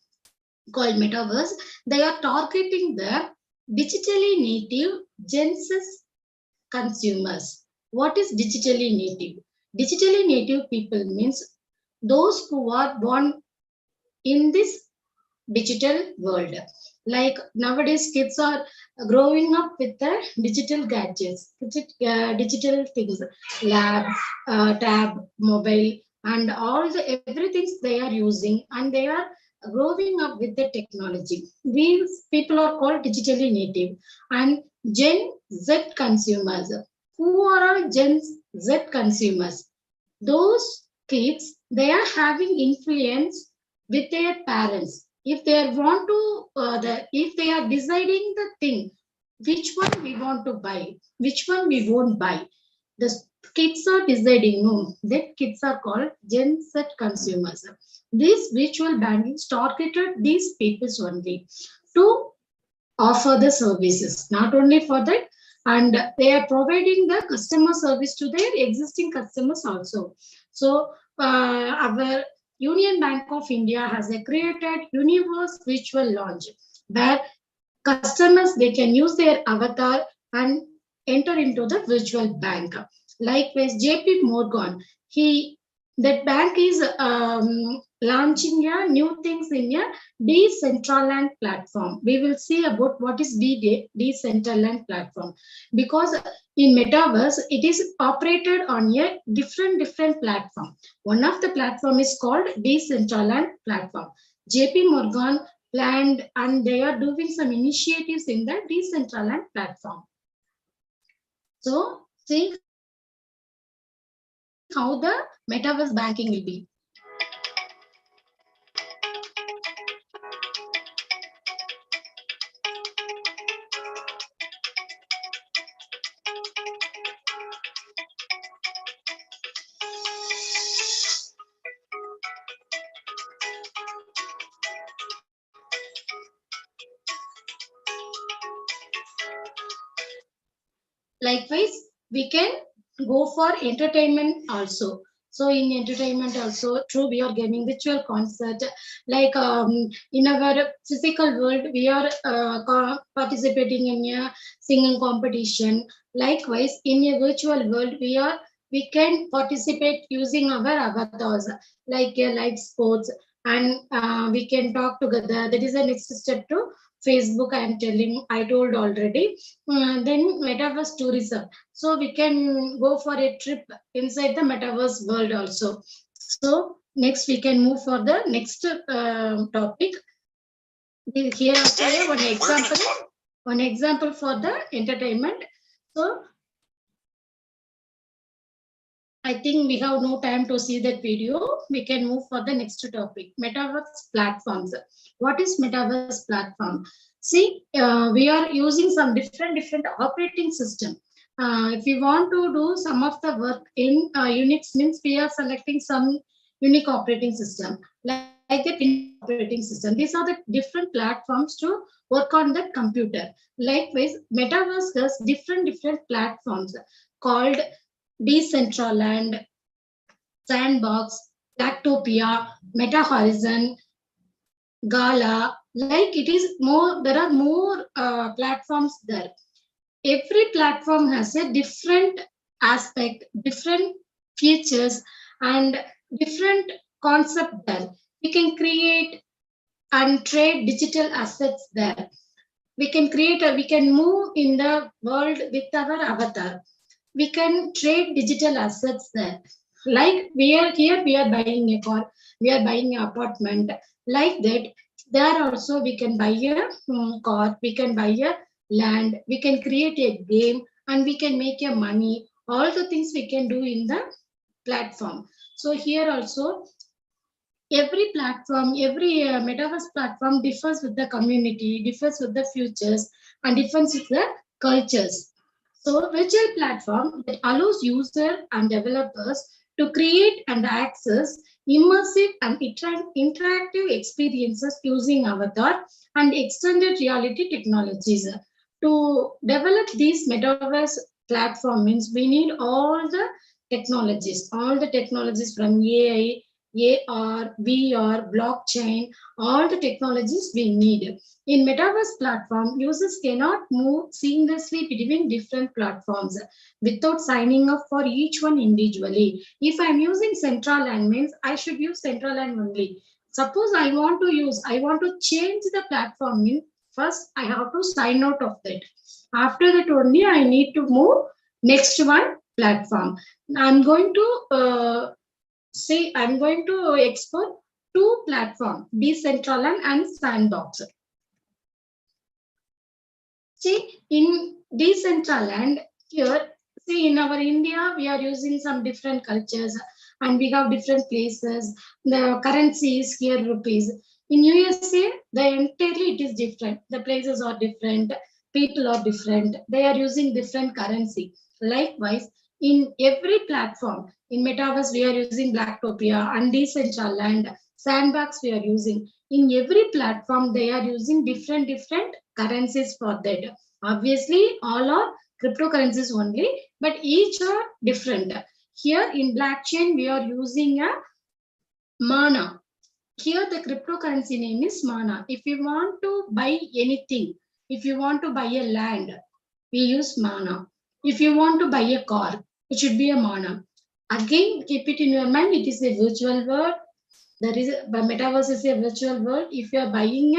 called metaverse, they are targeting the digitally native Gen Z consumers. What is digitally native? Digitally native people means those who are born in this digital world. Like nowadays, kids are growing up with the digital gadgets, digital things, lab, tab, mobile, and all the everything they are using, and they are growing up with the technology. These people are called digitally native. And Gen Z consumers. Who are Gen Z consumers? Those kids, they are having influence with their parents. If they want to, if they are deciding the thing, which one we want to buy, which one we won't buy, the kids are deciding. No, that kids are called Gen Z consumers. This virtual banking targeted these people only to offer the services, not only for that, and they are providing the customer service to their existing customers also. So our Union Bank of India has created Universe Virtual Launch, where customers, they can use their avatar and enter into the virtual bank. Likewise, JP Morgan, that bank is launching a new things in a Decentraland platform. We will see about what is Decentraland platform, because in Metaverse it is operated on a different platform. One of the platform is called Decentraland platform. JP Morgan planned, and they are doing some initiatives in the Decentraland platform. So see how the metaverse banking will be. Likewise, we can go for entertainment also. So in entertainment also, true, we are giving virtual concert. Like in our physical world, we are participating in a singing competition. Likewise, in a virtual world, we can participate using our avatars, like live sports, and we can talk together. That is the next step to Facebook. I told already. Then metaverse tourism. So we can go for a trip inside the metaverse world also. So next we can move for the next topic. Here one example for the entertainment. So I think we have no time to see that video. We can move for the next topic. Metaverse platforms. What is metaverse platform? See, we are using some different operating system. If we want to do some of the work in Unix, means we are selecting some unique operating system, like the operating system. These are the different platforms to work on that computer. Likewise, metaverse has different platforms called Decentraland, Sandbox, Blacktopia, Meta Horizon, Gala. Like it is more, there are more platforms there. Every platform has a different aspect, different features, and different concept there. We can create and trade digital assets there. We can move in the world with our avatar. We can trade digital assets there. Like we are buying a car, we are buying an apartment. Like that, there also we can buy a car, we can buy a land, we can create a game, and we can make a money. All the things we can do in the platform. So here also, every platform, every metaverse platform differs with the community, differs with the futures, and differs with the cultures. So virtual platform that allows users and developers to create and access immersive and interactive experiences using avatar and extended reality technologies. To develop these metaverse platform means we need all the technologies from AI, AR, VR, blockchain, all the technologies we need. In metaverse platform, users cannot move seamlessly between different platforms without signing up for each one individually. If I'm using Centraland, means I should use Centraland only. Suppose I want to change the platform, means first I have to sign out of that. After that only I need to move next one platform. I'm going to export two platforms, Decentraland and Sandbox. See, in Decentraland, here, see, in our India, we are using some different cultures and we have different places. The currency is here rupees. In USA, the entirely it is different. The places are different, people are different. They are using different currency. Likewise, in every platform, in Metaverse, we are using Blacktopia and Decentraland, Sandbox we are using. In every platform, they are using different currencies for that. Obviously, all are cryptocurrencies only, but each are different. Here in blockchain, we are using a mana. Here the cryptocurrency name is mana. If you want to buy anything, if you want to buy a land, we use mana. If you want to buy a car, it should be a mana. Again, keep it in your mind, it is a virtual world. Metaverse is a virtual world. If you are buying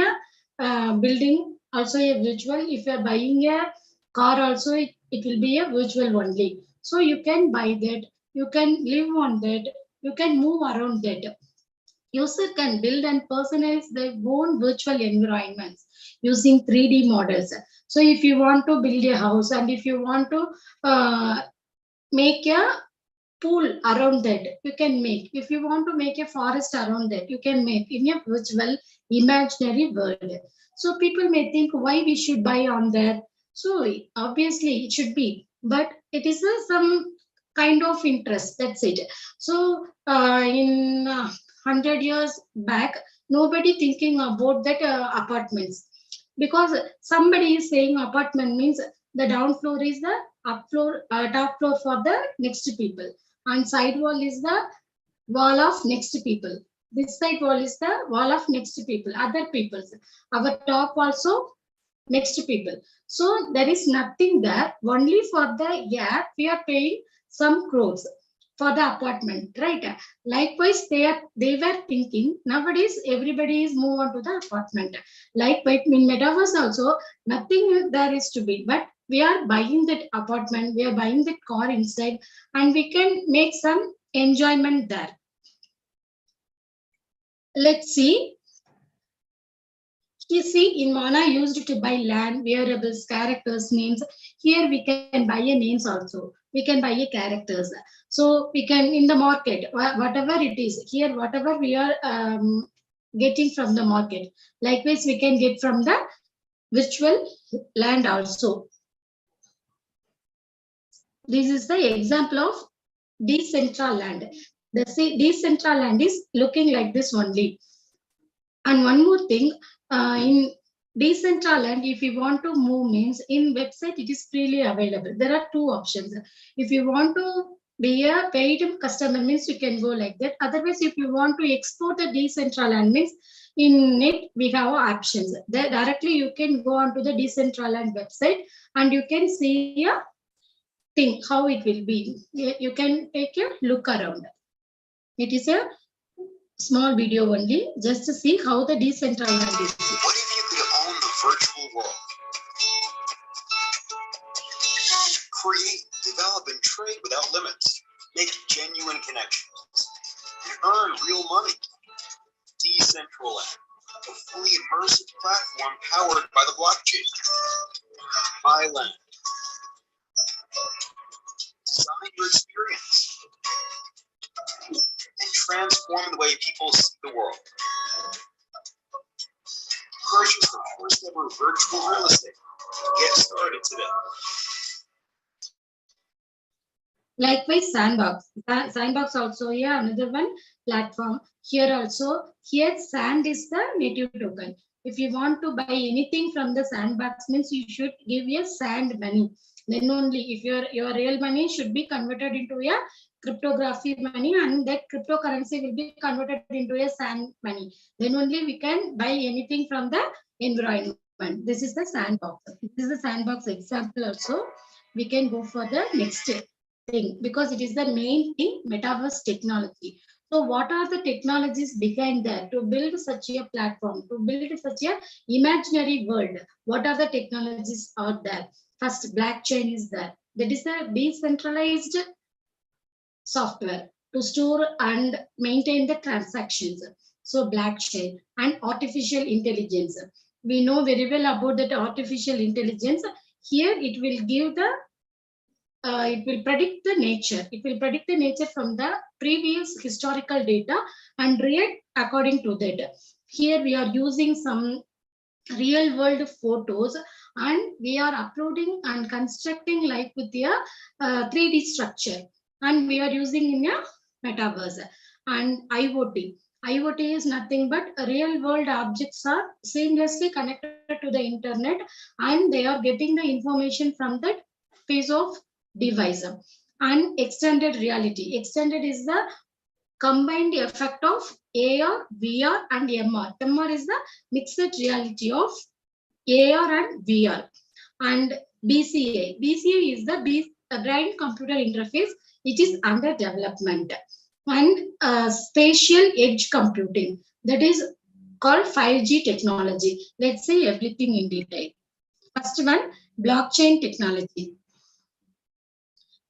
a building, also a virtual. If you are buying a car, also it will be a virtual only. So you can buy that, you can live on that, you can move around that. User can build and personalize their own virtual environments using 3D models. So if you want to build a house and if you want to make a pool around that, you can make. If you want to make a forest around that, you can make in a virtual imaginary world. So people may think why we should buy on that. So obviously it should be, but it is some kind of interest. That's it. So in 100 years back, nobody thinking about that apartments, because somebody is saying apartment means the down floor is the top floor for the next people, and side wall is the wall of next people. This side wall is the wall of next people, other people's. Our top also next people. So there is nothing there. Only for the year we are paying some crores for the apartment, right? Likewise, they were thinking nowadays everybody is move on to the apartment. Likewise, in Metaverse also nothing there is to be, but we are buying that apartment, we are buying that car inside, and we can make some enjoyment there. Let's see. You see, in Mana used to buy land, variables, characters, names. Here we can buy a names also. We can buy a characters. So we can in the market, whatever it is, here whatever we are getting from the market. Likewise, we can get from the virtual land also. This is the example of decentral land. The decentral land is looking like this only. And one more thing, in decentral land, if you want to move means in website, it is freely available. There are two options. If you want to be a paid customer means you can go like that. Otherwise, if you want to export the decentral land means in it, we have options. There directly you can go onto the decentral land website and you can see a thing, how it will be. You can take a look around. It is a small video only, just to see how the decentralized is. What if you could own the virtual world? Create, develop, and trade without limits. Make genuine connections. And earn real money. Decentraland, a fully immersive platform powered by the blockchain. My land. Design your experience. And transform the way people see the world. Purchase the first ever virtual real estate. Get started today. Likewise, Sandbox. Sandbox also here, another one platform. Here also, here Sand is the native token. If you want to buy anything from the Sandbox means you should give a sand money. Then only if your real money should be converted into a cryptography money, and that cryptocurrency will be converted into a sand money. Then only we can buy anything from the environment. This is the Sandbox. This is the Sandbox example also. We can go for the next thing because it is the main thing, Metaverse technology. So what are the technologies behind that to build such a platform, to build such a imaginary world? What are the technologies out there? First, blockchain is there. That is a decentralized software to store and maintain the transactions. So blockchain and artificial intelligence. We know very well about that artificial intelligence. Here it will give the it will predict the nature. It will predict the nature from the previous historical data and react according to that. Here we are using some real world photos and we are uploading and constructing like with a 3D structure, and we are using in a Metaverse. And IoT. IoT is nothing but real world objects are seamlessly connected to the internet and they are getting the information from that piece of device. And extended reality. Extended is the combined effect of AR, VR, and MR. MR is the mixed reality of AR and VR. And BCA. BCA is the brain computer interface. It is under development. And spatial edge computing. That is called 5G technology. Let's say everything in detail. First one, blockchain technology.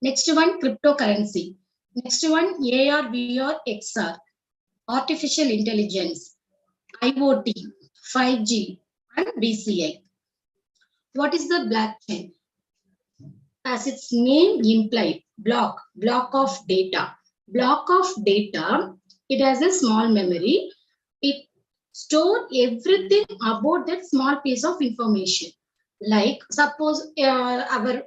Next one, cryptocurrency. Next one, AR, VR, XR, artificial intelligence, IoT, 5G, and BCA. What is the blockchain? As its name implies, block of data. Block of data, it has a small memory. It stores everything about that small piece of information. Like suppose our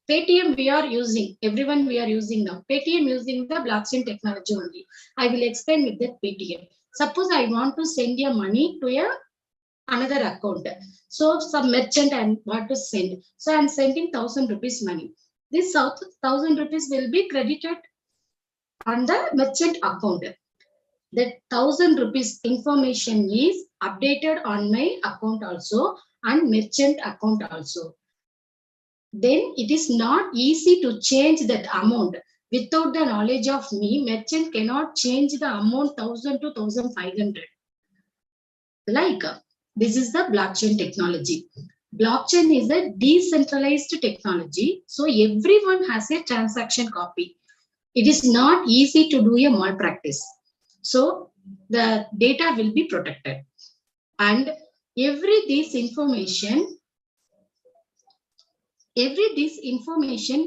Paytm we are using, everyone we are using now. Paytm using the blockchain technology only. I will explain with that Paytm. Suppose I want to send your money to another account. So some merchant I want to send. So I'm sending 1,000 rupees money. This 1,000 rupees will be credited on the merchant account. That 1,000 rupees information is updated on my account also and merchant account also. Then it is not easy to change that amount. Without the knowledge of me, merchant cannot change the amount 1,000 to 1,500. Like this is the blockchain technology. Blockchain is a decentralized technology. So everyone has a transaction copy. It is not easy to do a malpractice. So the data will be protected. And every this information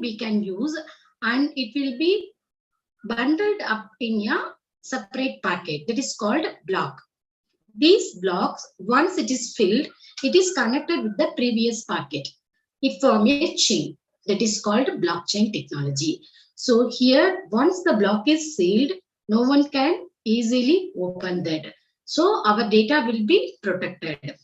we can use, and it will be bundled up in a separate packet that is called block. These blocks, once it is filled, it is connected with the previous packet. It forms a chain that is called blockchain technology. So here, once the block is sealed, no one can easily open that. So our data will be protected.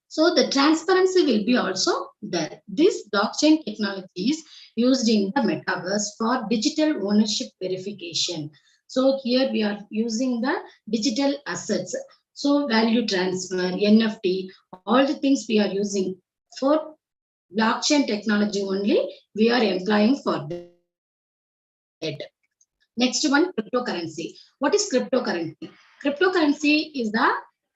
So the transparency will be also there. This blockchain technology is used in the metaverse for digital ownership verification. So here we are using the digital assets. So value transfer, NFT, all the things we are using for blockchain technology only, we are employing for that. Next one, cryptocurrency. What is cryptocurrency? Cryptocurrency is the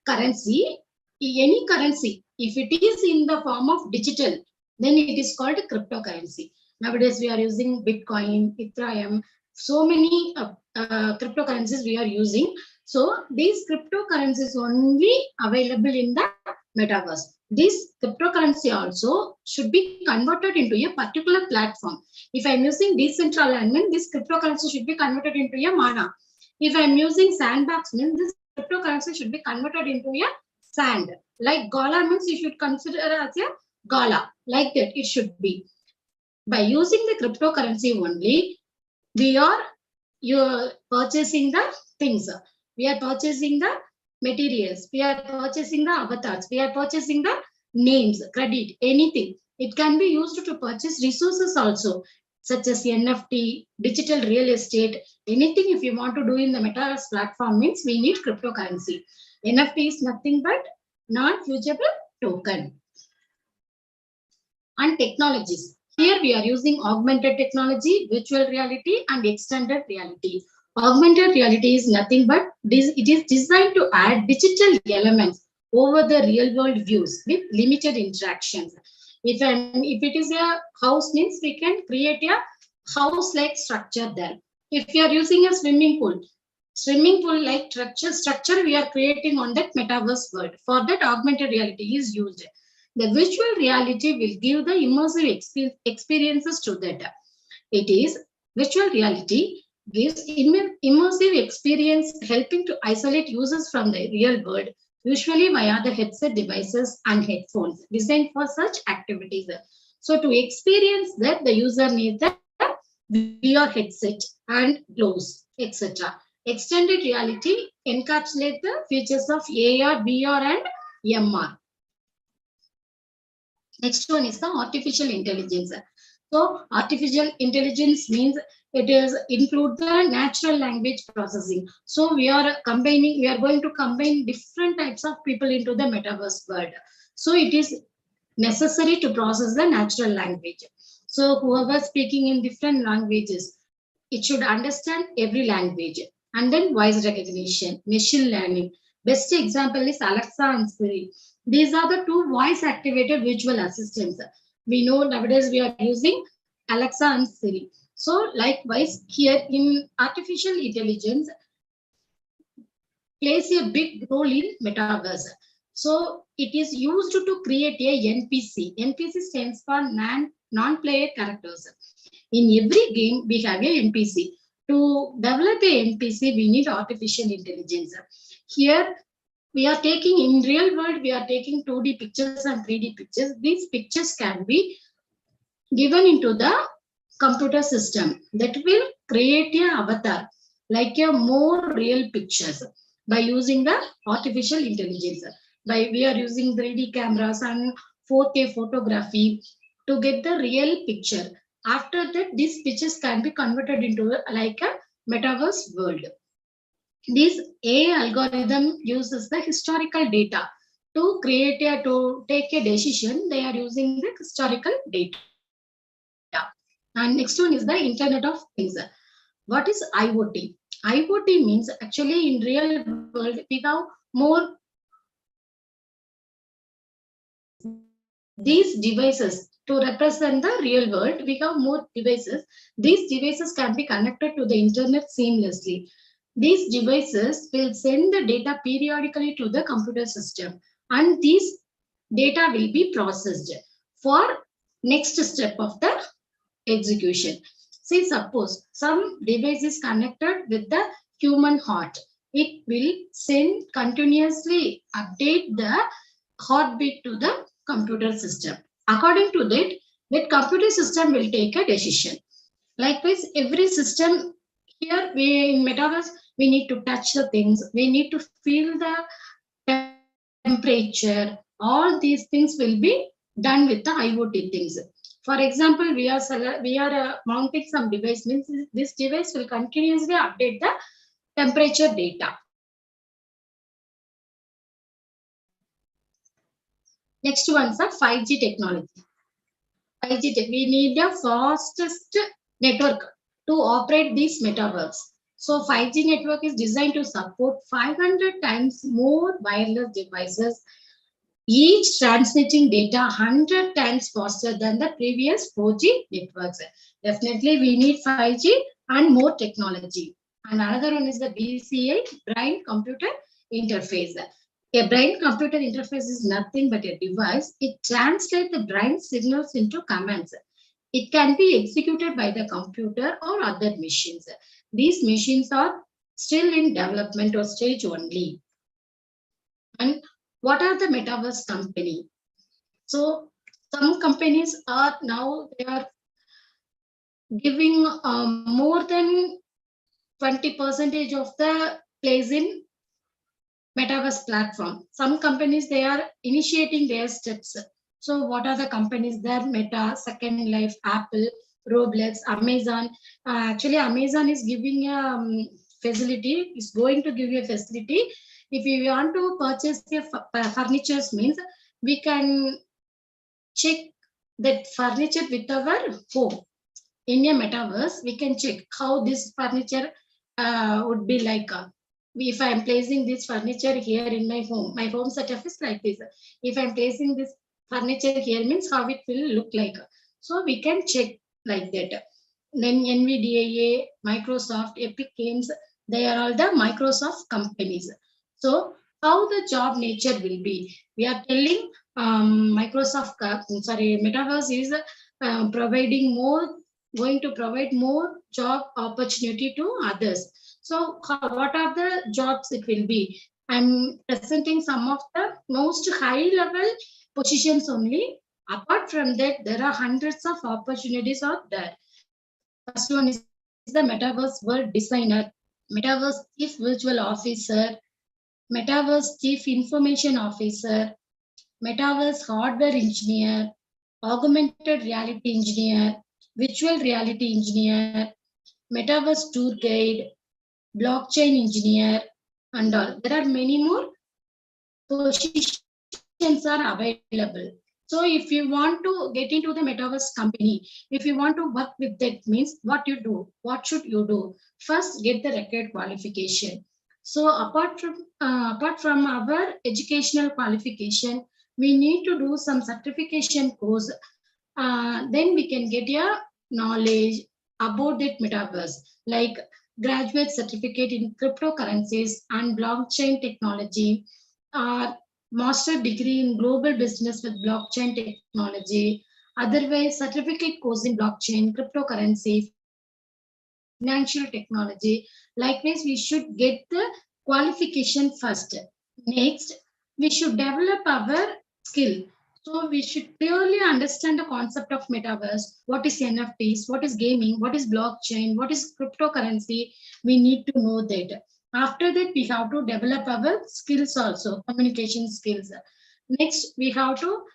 currency, any currency. If it is in the form of digital, then it is called cryptocurrency. Nowadays, we are using Bitcoin, Ethereum, so many cryptocurrencies we are using. So these cryptocurrencies only available in the metaverse. This cryptocurrency also should be converted into a particular platform. If I'm using decentralized, this cryptocurrency should be converted into a mana. If I'm using sandbox, this cryptocurrency should be converted into a sand. Like Gala means you should consider as a Gala. Like that it should be. By using the cryptocurrency only, we are purchasing the things. We are purchasing the materials. We are purchasing the avatars. We are purchasing the names, credit, anything. It can be used to purchase resources also, such as NFT, digital real estate, anything if you want to do in the metaverse platform means we need cryptocurrency. NFT is nothing but non-fungible token. And technologies. Here we are using augmented technology, virtual reality and extended reality. Augmented reality is nothing but it is designed to add digital elements over the real world views with limited interactions. If it is a house means we can create a house-like structure there. If you are using a swimming pool like structure we are creating on that metaverse world. For that, augmented reality is used. The virtual reality will give the immersive experiences to that. It is virtual reality gives immersive experience, helping to isolate users from the real world, usually via the headset devices and headphones designed for such activities. So to experience that, the user needs the VR headset and gloves, etc. Extended reality encapsulates the features of AR, VR, and MR. Next one is the artificial intelligence. So artificial intelligence means it is include the natural language processing. So we are going to combine different types of people into the metaverse world. So it is necessary to process the natural language. So whoever speaking in different languages, it should understand every language. And then voice recognition, machine learning. Best example is Alexa and Siri. These are the two voice-activated virtual assistants. We know nowadays we are using Alexa and Siri. So likewise, here in artificial intelligence plays a big role in metaverse. So it is used to create a NPC. NPC stands for non-player characters. In every game, we have a NPC. To develop a NPC, we need artificial intelligence. Here, we are taking in real world, we are taking 2D pictures and 3D pictures. These pictures can be given into the computer system that will create an avatar like a more real pictures by using the artificial intelligence. We are using 3D cameras and 4K photography. to get the real picture. After that, these pictures can be converted into like a metaverse world. This AI algorithm uses the historical data to take a decision. They are using the historical data. And next one is the Internet of Things. What is IoT? IoT means actually in real world we have more these devices to represent the real world. We have more devices. These devices can be connected to the internet seamlessly. These devices will send the data periodically to the computer system, and these data will be processed for next step of the execution. See, suppose some device is connected with the human heart. It will send continuously update the heartbeat to the computer system. According to that, that computer system will take a decision. Likewise, every system here we in Metaverse, we need to touch the things, we need to feel the temperature. All these things will be done with the IoT things. For example, we are mounting some device, means this device will continuously update the temperature data. Next one is 5G technology. 5G we need the fastest network to operate this metaverse. So 5G network is designed to support 500 times more wireless devices, each transmitting data 100 times faster than the previous 4G networks. Definitely we need 5G and more technology. And another one is the BCI, brain computer interface. A brain computer interface is nothing but a device. It translates the brain signals into commands. It can be executed by the computer or other machines. These machines are still in development or stage only. And what are the metaverse company? So some companies are now, they are giving more than 20% of the place in metaverse platform. Some companies, they are initiating their steps. So what are the companies there? Meta, Second Life, Apple, Roblox, Amazon. Actually, Amazon is giving a facility, is going to give you a facility. If you want to purchase the furniture, means we can check that furniture with our home. In a metaverse, we can check how this furniture would be like. If I am placing this furniture here in my home setup is like this. If I am placing this furniture here, means how it will look like. So we can check like that. Then NVIDIA, Microsoft, Epic Games, they are all the Microsoft companies. So how the job nature will be? We are telling Metaverse is going to provide more job opportunity to others. So what are the jobs it will be? I'm presenting some of the most high level positions only. Apart from that, there are hundreds of opportunities out there. First one is the Metaverse World Designer, Metaverse Chief Virtual Officer, Metaverse Chief Information Officer, Metaverse Hardware Engineer, Augmented Reality Engineer, Virtual Reality Engineer, Metaverse Tour Guide, Blockchain Engineer, and all. There are many more positions are available. So if you want to get into the Metaverse company, if you want to work with that, means what you do, what should you do? First, get the required qualification. So apart from our educational qualification, we need to do some certification course. Then we can get a knowledge about that metaverse, like graduate certificate in cryptocurrencies and blockchain technology, master degree in global business with blockchain technology, otherwise certificate course in blockchain, cryptocurrency, financial technology. Likewise, we should get the qualification first. Next, we should develop our skill. So we should clearly understand the concept of metaverse. What is NFTs? What is gaming? What is blockchain? What is cryptocurrency? We need to know that. After that, we have to develop our skills also, communication skills. Next, we have to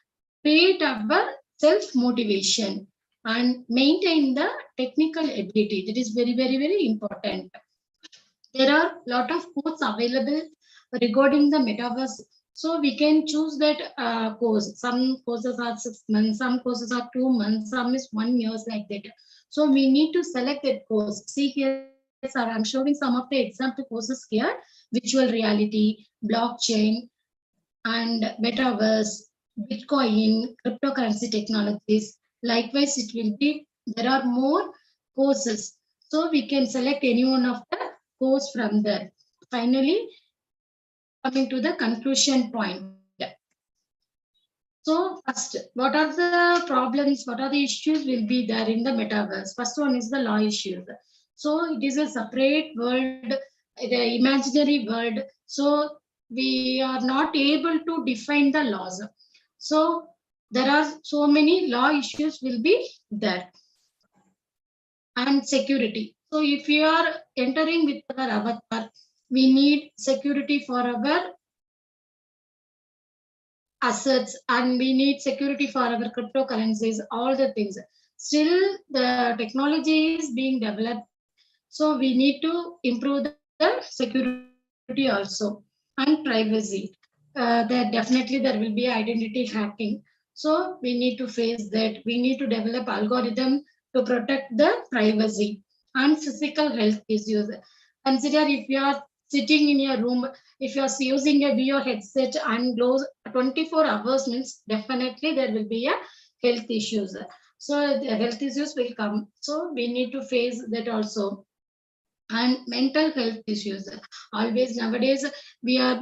create our self-motivation and maintain the technical ability. That is very, very, very important. There are a lot of courses available regarding the metaverse. So we can choose that course. Some courses are 6 months, some courses are 2 months, some is 1 year, like that. So we need to select that course. See here, sir, I'm showing some of the example courses here: virtual reality, blockchain, and metaverse, Bitcoin, cryptocurrency technologies. Likewise, it will be, there are more courses. So we can select any one of the course from there. Finally, coming to the conclusion point. So first, what are the problems, what are the issues will be there in the metaverse? First one is the law issues. So it is a separate world, the imaginary world. So we are not able to define the laws. So there are so many law issues will be there. And security. So if you are entering with our avatar, we need security for our assets and we need security for our cryptocurrencies, all the things. Still, the technology is being developed. So we need to improve the security also and privacy. Definitely there will be identity hacking. So we need to face that. We need to develop algorithm to protect the privacy and physical health issues. Consider if you are sitting in your room, if you are using a VR headset and close 24 hours, means definitely there will be a health issues. So the health issues will come. So we need to face that also. And mental health issues. Always nowadays, we are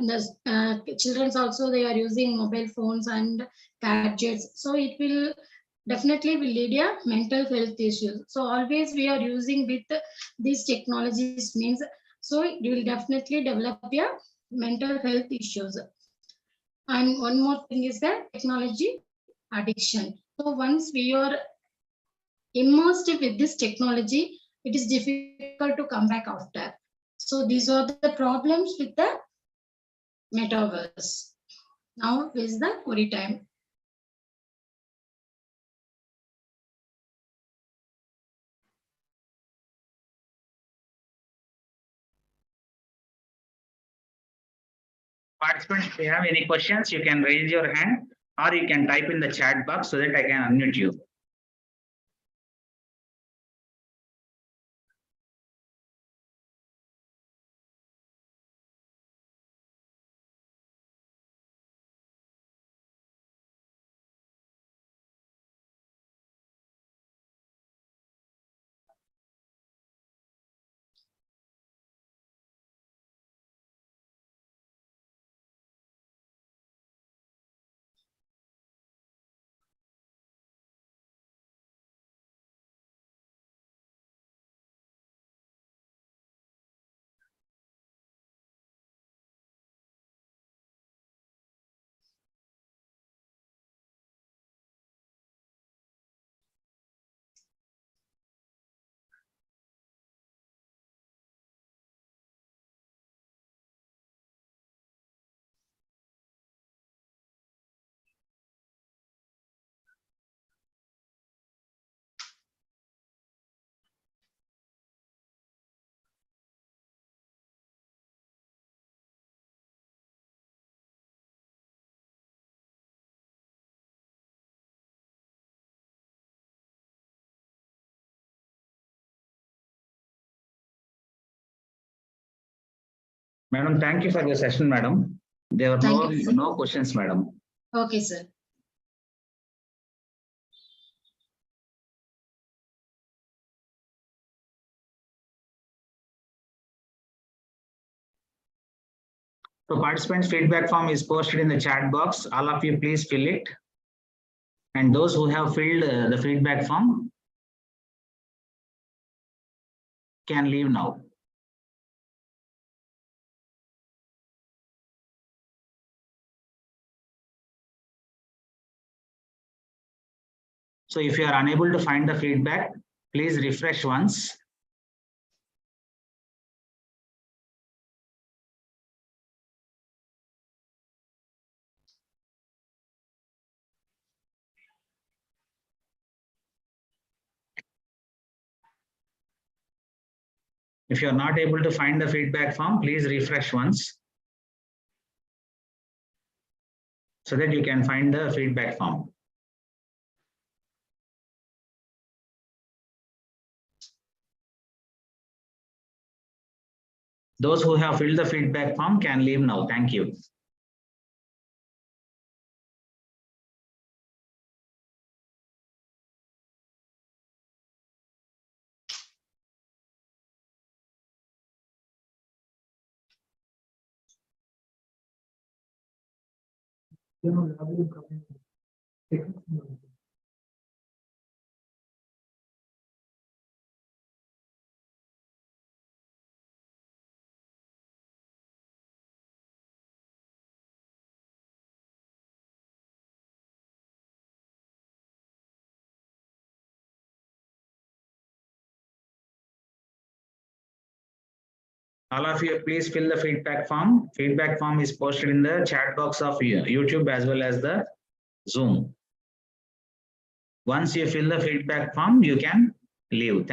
children's also, they are using mobile phones and gadgets. So it will definitely will lead a mental health issues. So always we are using with these technologies means, so it will definitely develop a mental health issues. And one more thing is the technology addiction. So once we are immersed with this technology, it is difficult to come back after. So these are the problems with the metaverse. Now is the query time. Participants, if you have any questions, you can raise your hand or you can type in the chat box so that I can unmute you. Madam, thank you for the session, madam. There are no questions, madam. Okay, sir. So participants feedback form is posted in the chat box. All of you please fill it. And those who have filled the feedback form can leave now. So if you are unable to find the feedback, please refresh once. If you're not able to find the feedback form, please refresh once so that you can find the feedback form. Those who have filled the feedback form can leave now. Thank you. All of you, please fill the feedback form. Feedback form is posted in the chat box of YouTube as well as the Zoom. Once you fill the feedback form, you can leave.